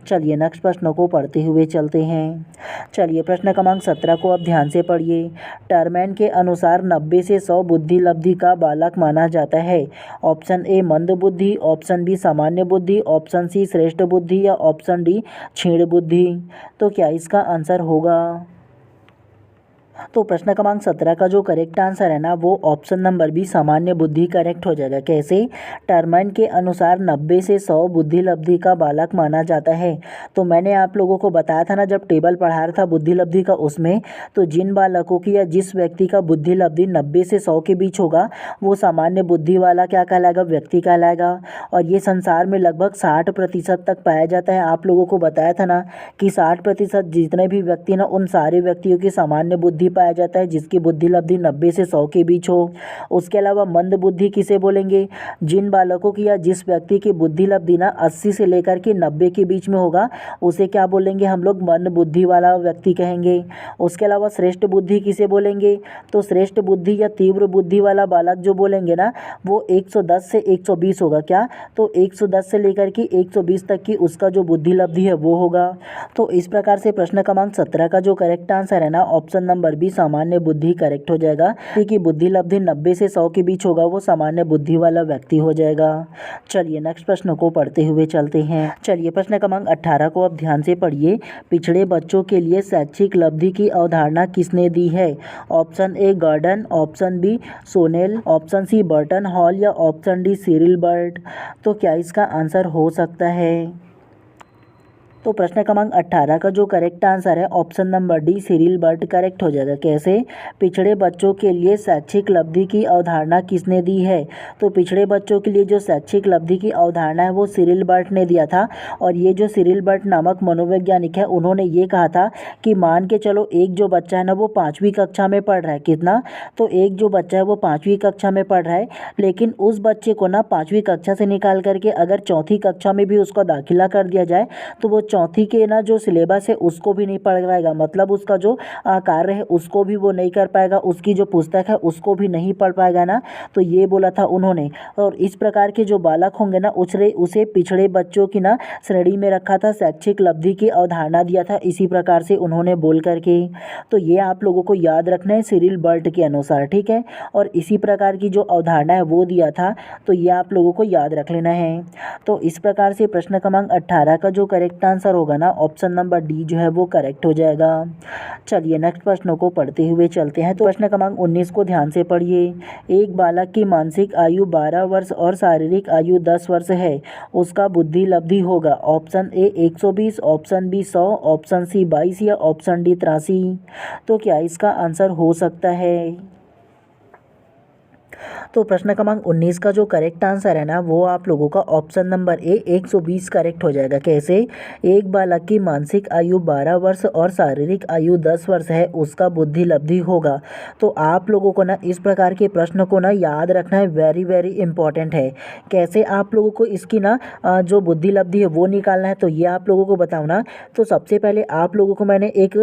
चलिए नेक्स्ट प्रश्न को पढ़ते हुए चलते हैं। चलिए प्रश्न क्रमांक 17 को अब ध्यान से पढ़िए। टरमैन के अनुसार 90 से 100 बुद्धि लब्धि का बालक माना जाता है। ऑप्शन ए मंद बुद्धि, ऑप्शन बी सामान्य बुद्धि, ऑप्शन सी श्रेष्ठ बुद्धि या ऑप्शन डी क्षीण बुद्धि। तो क्या इसका आंसर होगा? तो प्रश्न क्रमांक 17 का जो करेक्ट आंसर है ना वो ऑप्शन नंबर बी सामान्य बुद्धि करेक्ट हो जाएगा। कैसे? टरमैन के अनुसार 90 से 100 बुद्धि लब्धि का बालक माना जाता है। तो मैंने आप लोगों को बताया था ना जब टेबल पढ़ा रहा था बुद्धि लब्धि का उसमें, तो जिन बालकों की या जिस व्यक्ति का बुद्धि लब्धि 90 से 100 के बीच होगा वो सामान्य बुद्धि वाला क्या कहलाएगा? व्यक्ति कहलाएगा। और ये संसार में लगभग 60% तक पाया जाता है। आप लोगों को बताया था ना कि 60% जितने भी व्यक्ति ना उन सारे व्यक्तियों की सामान्य बुद्धि पाया जाता है जिसकी बुद्धि लब्धि 90 से 100 के बीच हो। उसके अलावा मंद बुद्धि किसे बोलेंगे? जिन बालकों की या जिस व्यक्ति की बुद्धि लब्धि ना 80 से लेकर के 90 के बीच में होगा उसे क्या बोलेंगे? हम लोग मंद बुद्धि वाला व्यक्ति कहेंगे। उसके अलावा श्रेष्ठ बुद्धि किसे बोलेंगे? तो श्रेष्ठ बुद्धि या तीव्र बुद्धि वाला बालक जो बोलेंगे ना वो 110 से 120 होगा। क्या? तो 110 से लेकर के 120 तक की उसका जो बुद्धि लब्धि है वो होगा। तो इस प्रकार से प्रश्न क्रमांक 17 का जो करेक्ट आंसर है ना ऑप्शन नंबर बी सामान्य बुद्धि करेक्ट हो जाएगा, क्योंकि बुद्धि लब्धि 90 से 100 के बीच होगा वो सामान्य बुद्धि वाला व्यक्ति हो जाएगा। चलिए नेक्स्ट प्रश्न को पढ़ते हुए चलते हैं। चलिए प्रश्न क्रमांक 18 को अब ध्यान से पढ़िए। पिछड़े बच्चों के लिए शैक्षिक लब्धि की अवधारणा किसने दी है? Option A Gordon, option B Sonnel, option C Burton Hall या ऑप्शन डी सिरिल बर्ट। तो क्या इसका आंसर हो सकता है? तो प्रश्न क्रमांक 18 का जो करेक्ट आंसर है option number D Cyril Burt correct हो जाएगा। कैसे? पिछड़े बच्चों के लिए शैक्षिक लब्धि की अवधारणा किसने दी है? तो पिछड़े बच्चों के लिए जो शैक्षिक लब्धि की अवधारणा है वो सिरिल बर्ट ने दिया था। और ये जो सिरिल बर्ट नामक मनोवैज्ञानिक है उन्होंने ये कहा था कि मान के चलो एक जो बच्चा है ना वो 5वीं कक्षा में पढ़ रहा है। कितना? तो एक जो बच्चा है वो 5वीं कक्षा में पढ़ रहा है, लेकिन उस बच्चे को ना 5वीं कक्षा से निकाल करके अगर 4थी कक्षा में भी उसका दाखिला कर दिया जाए तो वो 4थी के ना जो सिलेबस है उसको भी नहीं पढ़ पाएगा। मतलब उसका जो कार्य है उसको भी वो नहीं कर पाएगा, उसकी जो पुस्तक है उसको भी नहीं पढ़ पाएगा ना। तो ये बोला था उन्होंने। और इस प्रकार के जो बालक होंगे ना उसे पिछड़े बच्चों की ना श्रेणी में रखा था, शैक्षिक लब्धि की अवधारणा दिया था इसी प्रकार से उन्होंने बोल करके। तो ये आप लोगों को याद रखना है सिरिल बर्ट के अनुसार, ठीक है। और इसी प्रकार की जो अवधारणा है वो दिया था, तो ये आप लोगों को याद रख लेना है। तो इस प्रकार से प्रश्न क्रमांक 18 का जो करेक्ट आंसर होगा ना ऑप्शन नंबर डी जो है वो करेक्ट हो जाएगा। चलिए नेक्स्ट प्रश्नों को पढ़ते हुए चलते हैं। तो प्रश्न क्रमांक 19 को ध्यान से पढ़िए। एक बालक की मानसिक आयु 12 वर्ष और शारीरिक आयु 10 वर्ष है, उसका बुद्धि लब्धि होगा। Option A 120, option B 100, option C 22 या ऑप्शन डी 83। तो क्या इसका आंसर हो सकता है? तो प्रश्न क्रमांक 19 का जो करेक्ट आंसर है ना वो आप लोगों का ऑप्शन नंबर ए 120 करेक्ट हो जाएगा। कैसे? एक बालक की मानसिक आयु 12 वर्ष और शारीरिक आयु 10 वर्ष है, उसका बुद्धि लब्धि होगा। तो आप लोगों को ना इस प्रकार के प्रश्न को ना याद रखना है, वेरी वेरी इंपॉर्टेंट है। कैसे आप लोगों को इसकी ना जो बुद्धि लब्धि है वो निकालना है, तो ये आप लोगों को बताऊँ ना। तो सबसे पहले आप लोगों को मैंने एक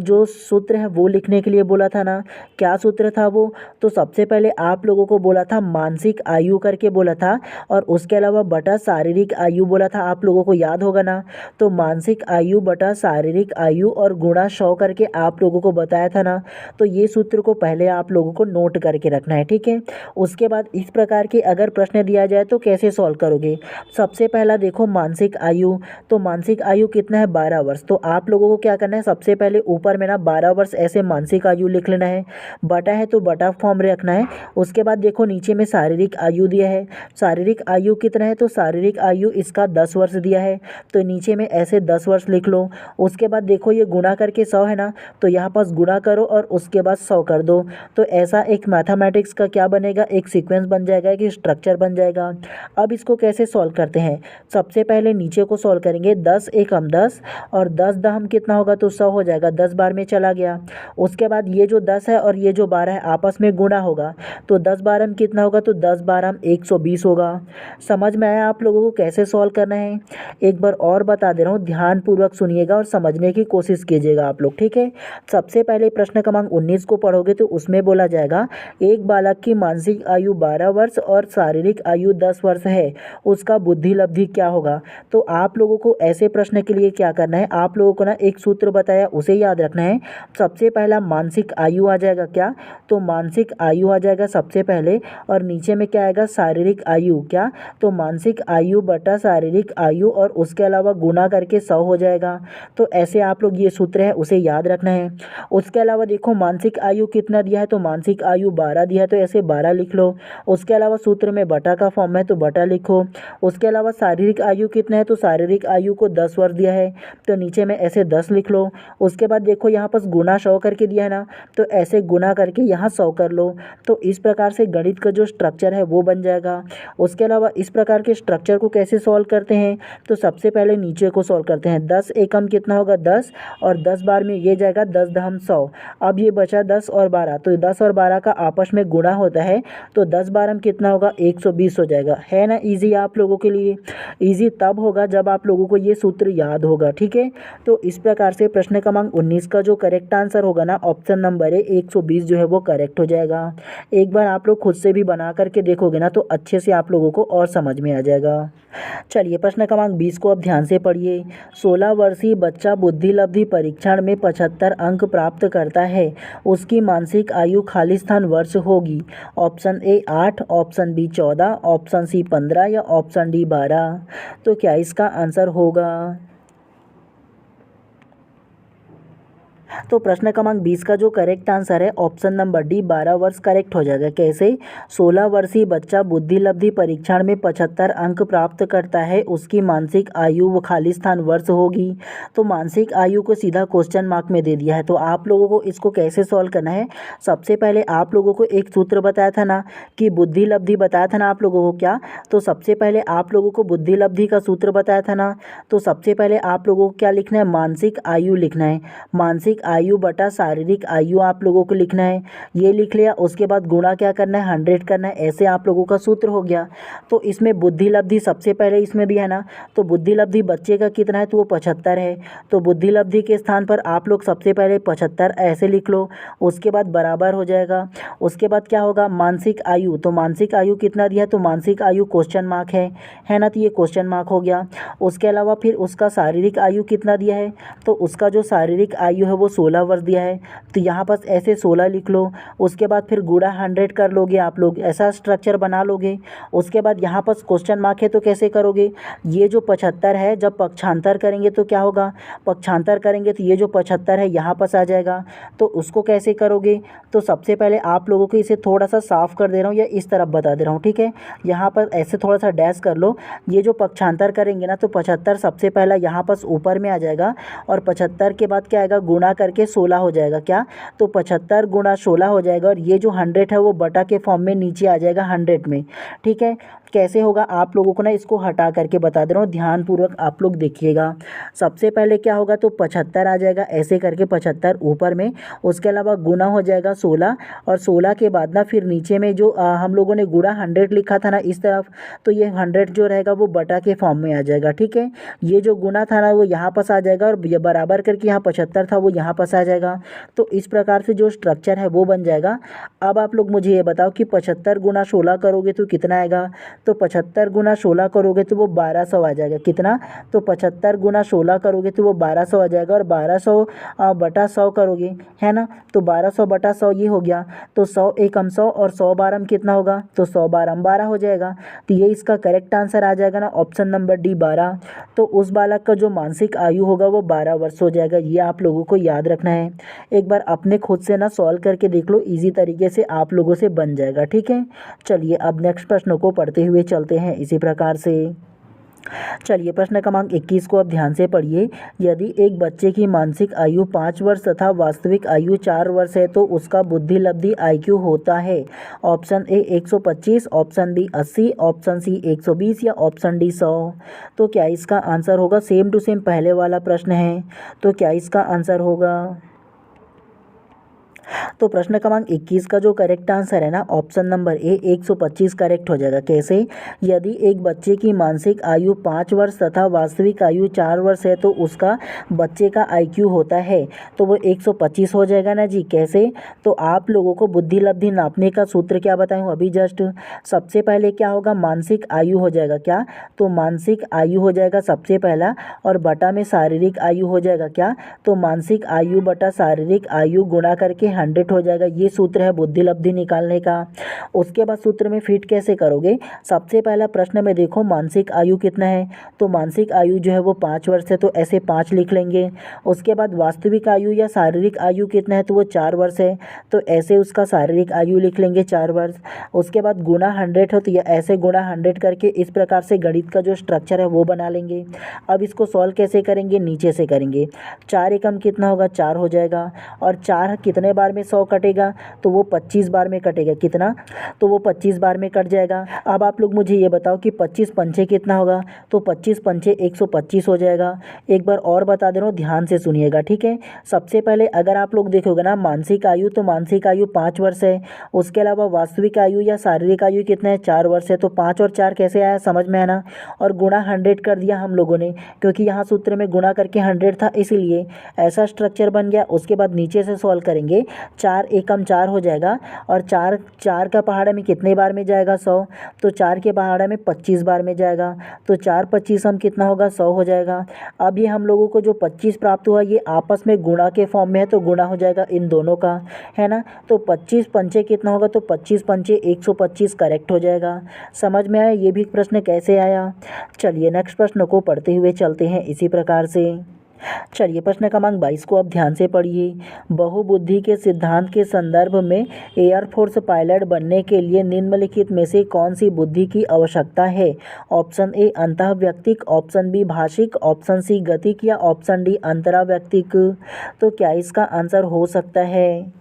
जो सूत्र है वो लिखने के लिए बोला था ना। क्या सूत्र था वो? तो सबसे पहले आप लोगों को बोला था मानसिक आयु करके बोला था, और उसके अलावा बटा शारीरिक आयु बोला था, आप लोगों को याद होगा ना। तो मानसिक आयु बटा शारीरिक आयु और गुणा 100 करके आप लोगों को बताया था ना। तो ये सूत्र को पहले आप लोगों को नोट करके रखना है, ठीक है। उसके बाद इस प्रकार के अगर प्रश्न दिया जाए तो कैसे सॉल्व करोगे? सबसे पहला देखो मानसिक आयु, तो मानसिक आयु कितना है? 12 वर्ष। तो आप लोगों को क्या करना है, सबसे पहले ऊपर में ना 12 वर्ष ऐसे मानसिक आयु लिख लेना है, बटा है तो बटा फॉर्म रखना है। उसके बाद देखो नीचे में शारीरिक आयु दिया है, शारीरिक आयु कितना है? तो शारीरिक आयु इसका 10 वर्ष दिया है, तो नीचे में ऐसे 10 वर्ष लिख लो। उसके बाद देखो ये गुणा करके 100 है ना, तो यहाँ पास गुणा करो और उसके बाद 100 कर दो। तो ऐसा एक मैथमेटिक्स का क्या बनेगा, एक सीक्वेंस बन जाएगा, एक स्ट्रक्चर बन जाएगा। अब इसको कैसे सॉल्व करते हैं? सबसे पहले नीचे को सॉल्व करेंगे, 10 एकम 10 और 10 दहम कितना होगा? तो 100 हो जाएगा, 10 बार में चला गया। उसके बाद ये जो 10 है और ये जो 12 है आपस में गुणा होगा, तो 10 बार में कितना होगा? तो 10 बार में 120 होगा। समझ में आया आप लोगों को कैसे सॉल्व करना है? एक बार और बता दे रहा हूँ, ध्यानपूर्वक सुनिएगा और समझने की कोशिश कीजिएगा आप लोग, ठीक है। सबसे पहले प्रश्न क्रमांक 19 को पढ़ोगे तो उसमें बोला जाएगा एक बालक की मानसिक आयु 12 वर्ष और शारीरिक आयु 10 वर्ष है, उसका बुद्धि लब्धि क्या होगा। तो आप लोगों को ऐसे प्रश्न के लिए क्या करना है, आप लोगों को ना एक सूत्र बताया उसे याद रखना है। सबसे पहला मानसिक आयु आ जाएगा, क्या? तो मानसिक आयु आ जाएगा सबसे पहले, और नीचे में क्या आएगा? शारीरिक आयु। क्या? तो मानसिक आयु बटा शारीरिक आयु और उसके अलावा गुणा करके 100 हो जाएगा। तो ऐसे आप लोग ये सूत्र है उसे याद रखना है। उसके अलावा देखो मानसिक आयु कितना दिया है, तो मानसिक आयु 12 दिया है, तो ऐसे 12 लिख लो। उसके अलावा सूत्र में बटा का फॉर्म है तो बटा लिखो। उसके अलावा शारीरिक आयु कितना है, तो शारीरिक आयु को 10 वर्ष दिया है, तो नीचे में ऐसे 10 लिख लो। उसके बाद देखो यहाँ पर गुणा 100 करके दिया है ना, तो ऐसे गुणा करके यहाँ 100 कर लो। तो इस प्रकार से गणित का जो स्ट्रक्चर है वो बन जाएगा। उसके अलावा इस प्रकार के स्ट्रक्चर को कैसे सॉल्व करते हैं, तो सबसे पहले नीचे को सॉल्व करते हैं। 10 एकम कितना होगा? 10, और 10 बार में ये जाएगा 10 दहम 100। अब ये बचा 10 और 12, तो 10 और 12 का आपस में गुणा होता है, तो 10 बार में कितना होगा? 120 हो जाएगा। है ना ईजी आप लोगों के लिए? ईजी तब होगा जब आप लोगों को ये सूत्र याद होगा, ठीक है। तो इस प्रकार से प्रश्न क्रमांक 19 का जो करेक्ट आंसर होगा ना ऑप्शन नंबर है 120 जो है वो करेक्ट हो जाएगा। एक बार आप लोग खुद से भी बना करके देखोगे ना तो अच्छे से आप लोगों को और समझ में आ जाएगा। चलिए प्रश्न क्रमांक 20 को अब ध्यान से पढ़िए। 16 वर्षीय बच्चा बुद्धि लब्धि परीक्षण में 75 अंक प्राप्त करता है, उसकी मानसिक आयु खाली स्थान वर्ष होगी। Option A 8, option B 14, option C 15 या ऑप्शन डी 12। तो क्या इसका आंसर होगा? तो प्रश्न क्रमांक 20 का जो करेक्ट आंसर है ऑप्शन नंबर डी 12 वर्ष करेक्ट हो जाएगा। कैसे? 16 वर्षीय बच्चा बुद्धि लब्धि परीक्षण में 75 अंक प्राप्त करता है, उसकी मानसिक आयु व खाली स्थान वर्ष होगी। तो मानसिक आयु को सीधा क्वेश्चन मार्क में दे दिया है। तो आप लोगों को इसको कैसे सॉल्व करना है? सबसे पहले आप लोगों को एक सूत्र बताया था ना कि बुद्धि लब्धि बताया था ना आप लोगों को क्या? तो सबसे पहले आप लोगों को बुद्धि लब्धि का सूत्र बताया था ना। तो सबसे पहले आप लोगों को क्या लिखना है? मानसिक आयु लिखना है। मानसिक आयु बटा शारीरिक आयु आप लोगों को लिखना है। ये लिख लिया, उसके बाद गुणा क्या करना है? 100 करना है। ऐसे आप लोगों का सूत्र हो गया। तो इसमें बुद्धि लब्धि सबसे पहले इसमें दिया है ना, तो बुद्धि लब्धि बच्चे का कितना है? तो वो 75 है। तो बुद्धि लब्धि के स्थान पर आप लोग सबसे पहले 75 ऐसे लिख लो, उसके बाद बराबर हो जाएगा। उसके बाद क्या होगा? मानसिक आयु, तो मानसिक आयु कितना दिया है? तो मानसिक आयु क्वेश्चन मार्क है ना, तो ये क्वेश्चन मार्क हो गया। उसके अलावा फिर उसका शारीरिक आयु कितना दिया है? तो उसका जो शारीरिक आयु है वो 16 वर्ष दिया है। तो यहाँ पर ऐसे 16 लिख लो, उसके बाद फिर गुणा 100 कर लोगे आप लोग, ऐसा स्ट्रक्चर बना लोगे। उसके बाद यहाँ पर क्वेश्चन मार्क है तो कैसे करोगे? ये जो 75 है जब पक्षांतर करेंगे तो क्या होगा? पक्षांतर करेंगे तो ये जो 75 है यहाँ पर आ जाएगा। तो उसको कैसे करोगे? तो सबसे पहले आप लोगों को इसे थोड़ा सा साफ कर दे रहा हूँ या इस तरफ बता दे रहा हूँ, ठीक है। यहाँ पर ऐसे थोड़ा सा डैश कर लो। ये जो पक्षांतर करेंगे ना, तो 75 सबसे पहला यहाँ पर ऊपर में आ जाएगा और 75 के बाद क्या आएगा? गुणा करके 16 हो जाएगा। क्या? तो 75 गुणा 16 हो जाएगा और ये जो 100 है वो बटा के फॉर्म में नीचे आ जाएगा 100 में, ठीक है। कैसे होगा आप लोगों को ना इसको हटा करके बता दे रहा हूँ, ध्यानपूर्वक आप लोग देखिएगा। सबसे पहले क्या होगा? तो 75 आ जाएगा ऐसे करके, 75 ऊपर में, उसके अलावा गुना हो जाएगा 16 और 16 के बाद ना फिर नीचे में जो हम लोगों ने गुणा 100 लिखा था ना इस तरफ, तो ये 100 जो रहेगा वो बटा के फॉर्म में आ जाएगा, ठीक है। ये जो गुना था ना वो यहाँ पास आ जाएगा और ये बराबर करके यहाँ 75 था वो यहाँ पास आ जाएगा। तो इस प्रकार से जो स्ट्रक्चर है वो बन जाएगा। अब आप लोग मुझे ये बताओ कि 75 गुना 16 करोगे तो कितना आएगा? तो 75 गुना 16 करोगे तो वो 1200 आ जाएगा। कितना? तो 75 गुना 16 करोगे तो वो 1200 आ जाएगा और 1200 बटा 100 करोगे, है ना। तो 1200 बटा 100 ये हो गया। तो 100 एकम 100 और 100 बारम कितना होगा? तो 100 बारम 12 हो जाएगा। तो ये इसका करेक्ट आंसर आ जाएगा ना, ऑप्शन नंबर डी 12। तो उस बालक का जो मानसिक आयु होगा वो 12 वर्ष हो जाएगा। ये आप लोगों को याद रखना है। एक बार अपने खुद से ना सॉल्व करके देख लो, इजी तरीके से आप लोगों से बन जाएगा, ठीक है। चलिए अब नेक्स्ट प्रश्न को पढ़ते हुए चलते हैं इसी प्रकार से। चलिए प्रश्न क्रमांक 21 को अब ध्यान से पढ़िए। यदि एक बच्चे की मानसिक आयु 5 वर्ष तथा वास्तविक आयु 4 वर्ष है तो उसका बुद्धि लब्धि IQ होता है। Option A 125, option B 80, option C 120 या ऑप्शन डी 100। तो क्या इसका आंसर होगा? सेम टू सेम पहले वाला प्रश्न है, तो क्या इसका आंसर होगा? तो प्रश्न क्रमांक 21 का जो करेक्ट आंसर है ना, ऑप्शन नंबर ए 125 करेक्ट हो जाएगा। कैसे? यदि एक बच्चे की मानसिक आयु 5 वर्ष तथा वास्तविक आयु 4 वर्ष है तो उसका बच्चे का IQ होता है, तो वो 125 हो जाएगा ना जी। कैसे? तो आप लोगों को बुद्धि लब्धि नापने का सूत्र क्या बताया हूँ अभी जस्ट। सबसे पहले क्या होगा? मानसिक आयु हो जाएगा। क्या? तो मानसिक आयु हो जाएगा सबसे पहला और बटा में शारीरिक आयु हो जाएगा। क्या? तो मानसिक आयु बटा शारीरिक आयु गुणा करके 100 हो जाएगा। ये सूत्र है बुद्धि लब्धि निकालने का। उसके बाद सूत्र में फिट कैसे करोगे? सबसे पहला प्रश्न में देखो मानसिक आयु कितना है, तो मानसिक आयु जो है वो 5 वर्ष है, तो ऐसे 5 लिख लेंगे। उसके बाद वास्तविक आयु या शारीरिक आयु कितना है, तो वो 4 वर्ष है, तो ऐसे उसका शारीरिक आयु लिख लेंगे 4 वर्ष। उसके बाद गुणा 100 हो तो ये ऐसे गुणा 100 करके इस प्रकार से गणित का जो स्ट्रक्चर है वो बना लेंगे। अब इसको सॉल्व कैसे करेंगे? नीचे से करेंगे। 4 एकम कितना होगा? 4 हो जाएगा और 4 कितने बार में 100 कटेगा? तो वो 25 बार में कटेगा। कितना? तो वो 25 बार में कट जाएगा। अब आप लोग मुझे ये बताओ कि 25 पंचे कितना होगा? तो 25 पंचे 125 हो जाएगा। एक बार और बता दे रहा हूँ, ध्यान से सुनिएगा, ठीक है। सबसे पहले अगर आप लोग देखोगे ना मानसिक आयु, तो मानसिक आयु 5 वर्ष है। उसके अलावा वास्तविक आयु या शारीरिक आयु कितना है? 4 वर्ष है। तो 5 और 4 कैसे आया? समझ में आना। और गुणा 100 कर दिया हम लोगों ने, क्योंकि यहाँ सूत्र में गुणा करके 100 था, इसीलिए ऐसा स्ट्रक्चर बन गया। उसके बाद नीचे से सॉल्व करेंगे। 4 एकम 4 हो जाएगा और 4 का पहाड़ा में कितने बार में जाएगा? 100। तो 4 के पहाड़ा में 25 बार में जाएगा, तो 4 25 हम कितना होगा? 100 हो जाएगा। अब ये हम लोगों को जो 25 प्राप्त हुआ ये आपस में गुणा के फॉर्म में है, तो गुणा हो जाएगा इन दोनों का, है ना। तो 25 पंचे कितना होगा? तो 25 पंचे 125 करेक्ट हो जाएगा। समझ में आया ये भी प्रश्न कैसे आया? चलिए नेक्स्ट प्रश्न को पढ़ते हुए चलते हैं इसी प्रकार से। चलिए प्रश्न क्रमांक 22 को आप ध्यान से पढ़िए। बहुबुद्धि के सिद्धांत के संदर्भ में एयरफोर्स पायलट बनने के लिए निम्नलिखित में से कौन सी बुद्धि की आवश्यकता है? ऑप्शन ए अंतःवैयक्तिक, ऑप्शन बी भाषिक, ऑप्शन सी गतिक या ऑप्शन डी अंतरावैयक्तिक। तो क्या इसका आंसर हो सकता है?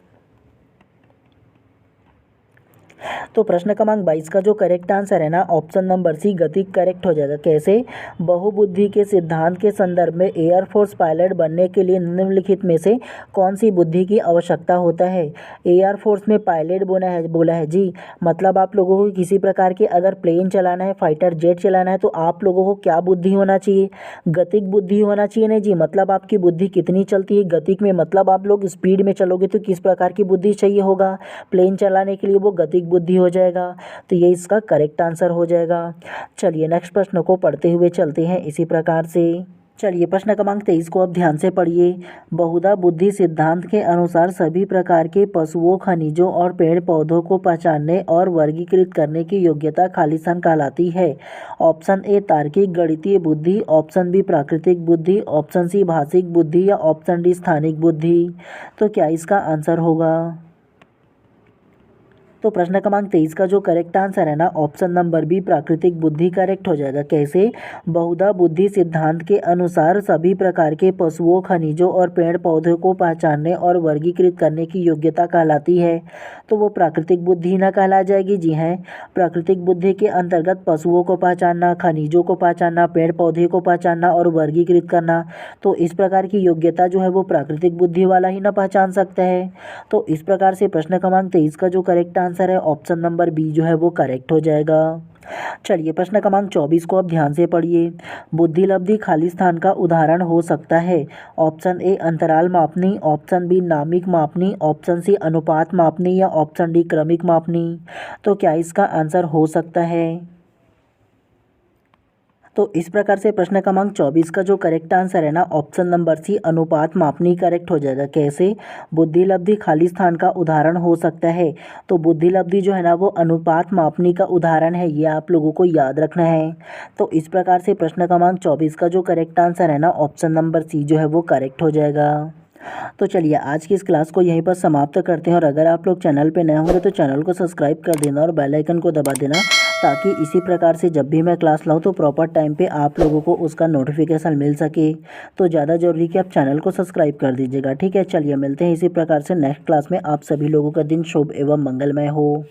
तो प्रश्न क्रमांक 22 का जो करेक्ट आंसर है ना, ऑप्शन नंबर सी गतिक करेक्ट हो जाएगा। कैसे? बहुबुद्धि के सिद्धांत के संदर्भ में एयरफोर्स पायलट बनने के लिए निम्नलिखित में से कौन सी बुद्धि की आवश्यकता होता है? एयरफोर्स में पायलट बोला है जी, मतलब आप लोगों को किसी प्रकार के अगर प्लेन चलाना है, फाइटर जेट चलाना है, तो आप लोगों को क्या बुद्धि होना चाहिए? गतिक बुद्धि होना चाहिए ना जी। मतलब आपकी बुद्धि कितनी चलती है गतिक में, मतलब आप लोग स्पीड में चलोगे तो किस प्रकार की बुद्धि चाहिए होगा प्लेन चलाने के लिए? वो गतिक बुद्धि हो जाएगा। तो ये इसका करेक्ट आंसर हो जाएगा। चलिए नेक्स्ट प्रश्न को पढ़ते हुए चलते हैं इसी प्रकार से। चलिए प्रश्न क्रमांक 23 को आप ध्यान से पढ़िए। बहुधा बुद्धि सिद्धांत के अनुसार सभी प्रकार के पशुओं, खनिजों और पेड़ पौधों को पहचानने और वर्गीकृत करने की योग्यता खालिस्तान कहलाती है। ऑप्शन ए तार्किक गणितीय बुद्धि, ऑप्शन बी प्राकृतिक बुद्धि, ऑप्शन सी भाषिक बुद्धि या ऑप्शन डी स्थानिक बुद्धि। तो क्या इसका आंसर होगा? तो प्रश्न क्रमांक 23 का जो करेक्ट आंसर है ना, ऑप्शन नंबर बी प्राकृतिक बुद्धि करेक्ट हो जाएगा। कैसे? बहुधा बुद्धि सिद्धांत के अनुसार सभी प्रकार के पशुओं, खनिजों और पेड़ पौधों को पहचानने और वर्गीकृत करने की योग्यता कहलाती है। तो वो प्राकृतिक बुद्धि ना कहला जाएगी। जी हैं, प्राकृतिक बुद्धि के अंतर्गत पशुओं को पहचानना, खनिजों को पहचानना, पेड़ पौधे को पहचानना और वर्गीकृत करना। तो इस प्रकार की योग्यता जो है वो प्राकृतिक बुद्धि वाला ही ना पहचान सकता है। तो इस प्रकार से प्रश्न क्रमांक 23 का जो करेक्ट आंसर है, ऑप्शन नंबर बी जो है वो करेक्ट हो जाएगा। चलिए प्रश्न क्रमांक 24 को आप ध्यान से पढ़िए। बुद्धि लब्धि खाली स्थान का उदाहरण हो सकता है। ऑप्शन ए अंतराल मापनी, ऑप्शन बी नामिक मापनी, ऑप्शन सी अनुपात मापनी या ऑप्शन डी क्रमिक मापनी। तो क्या इसका आंसर हो सकता है? तो इस प्रकार से प्रश्न क्रमांक 24 का जो करेक्ट आंसर है ना, ऑप्शन नंबर सी अनुपात मापनी करेक्ट हो जाएगा। कैसे? बुद्धि लब्धि खाली स्थान का उदाहरण हो सकता है। तो बुद्धि लब्धि जो है ना वो अनुपात मापनी का उदाहरण है, ये आप लोगों को याद रखना है। तो इस प्रकार से प्रश्न क्रमांक 24 का जो करेक्ट आंसर है ना, ऑप्शन नंबर सी जो है वो करेक्ट हो जाएगा। तो चलिए आज की इस क्लास को यहीं पर समाप्त करते हैं, और अगर आप लोग चैनल पे नए होंगे तो चैनल को सब्सक्राइब कर देना और बेल आइकन को दबा देना, ताकि इसी प्रकार से जब भी मैं क्लास लाऊं तो प्रॉपर टाइम पे आप लोगों को उसका नोटिफिकेशन मिल सके। तो ज़्यादा जरूरी कि आप चैनल को सब्सक्राइब कर दीजिएगा। ठीक है, चलिए मिलते हैं इसी प्रकार से नेक्स्ट क्लास में। आप सभी लोगों का दिन शुभ एवं मंगलमय हो।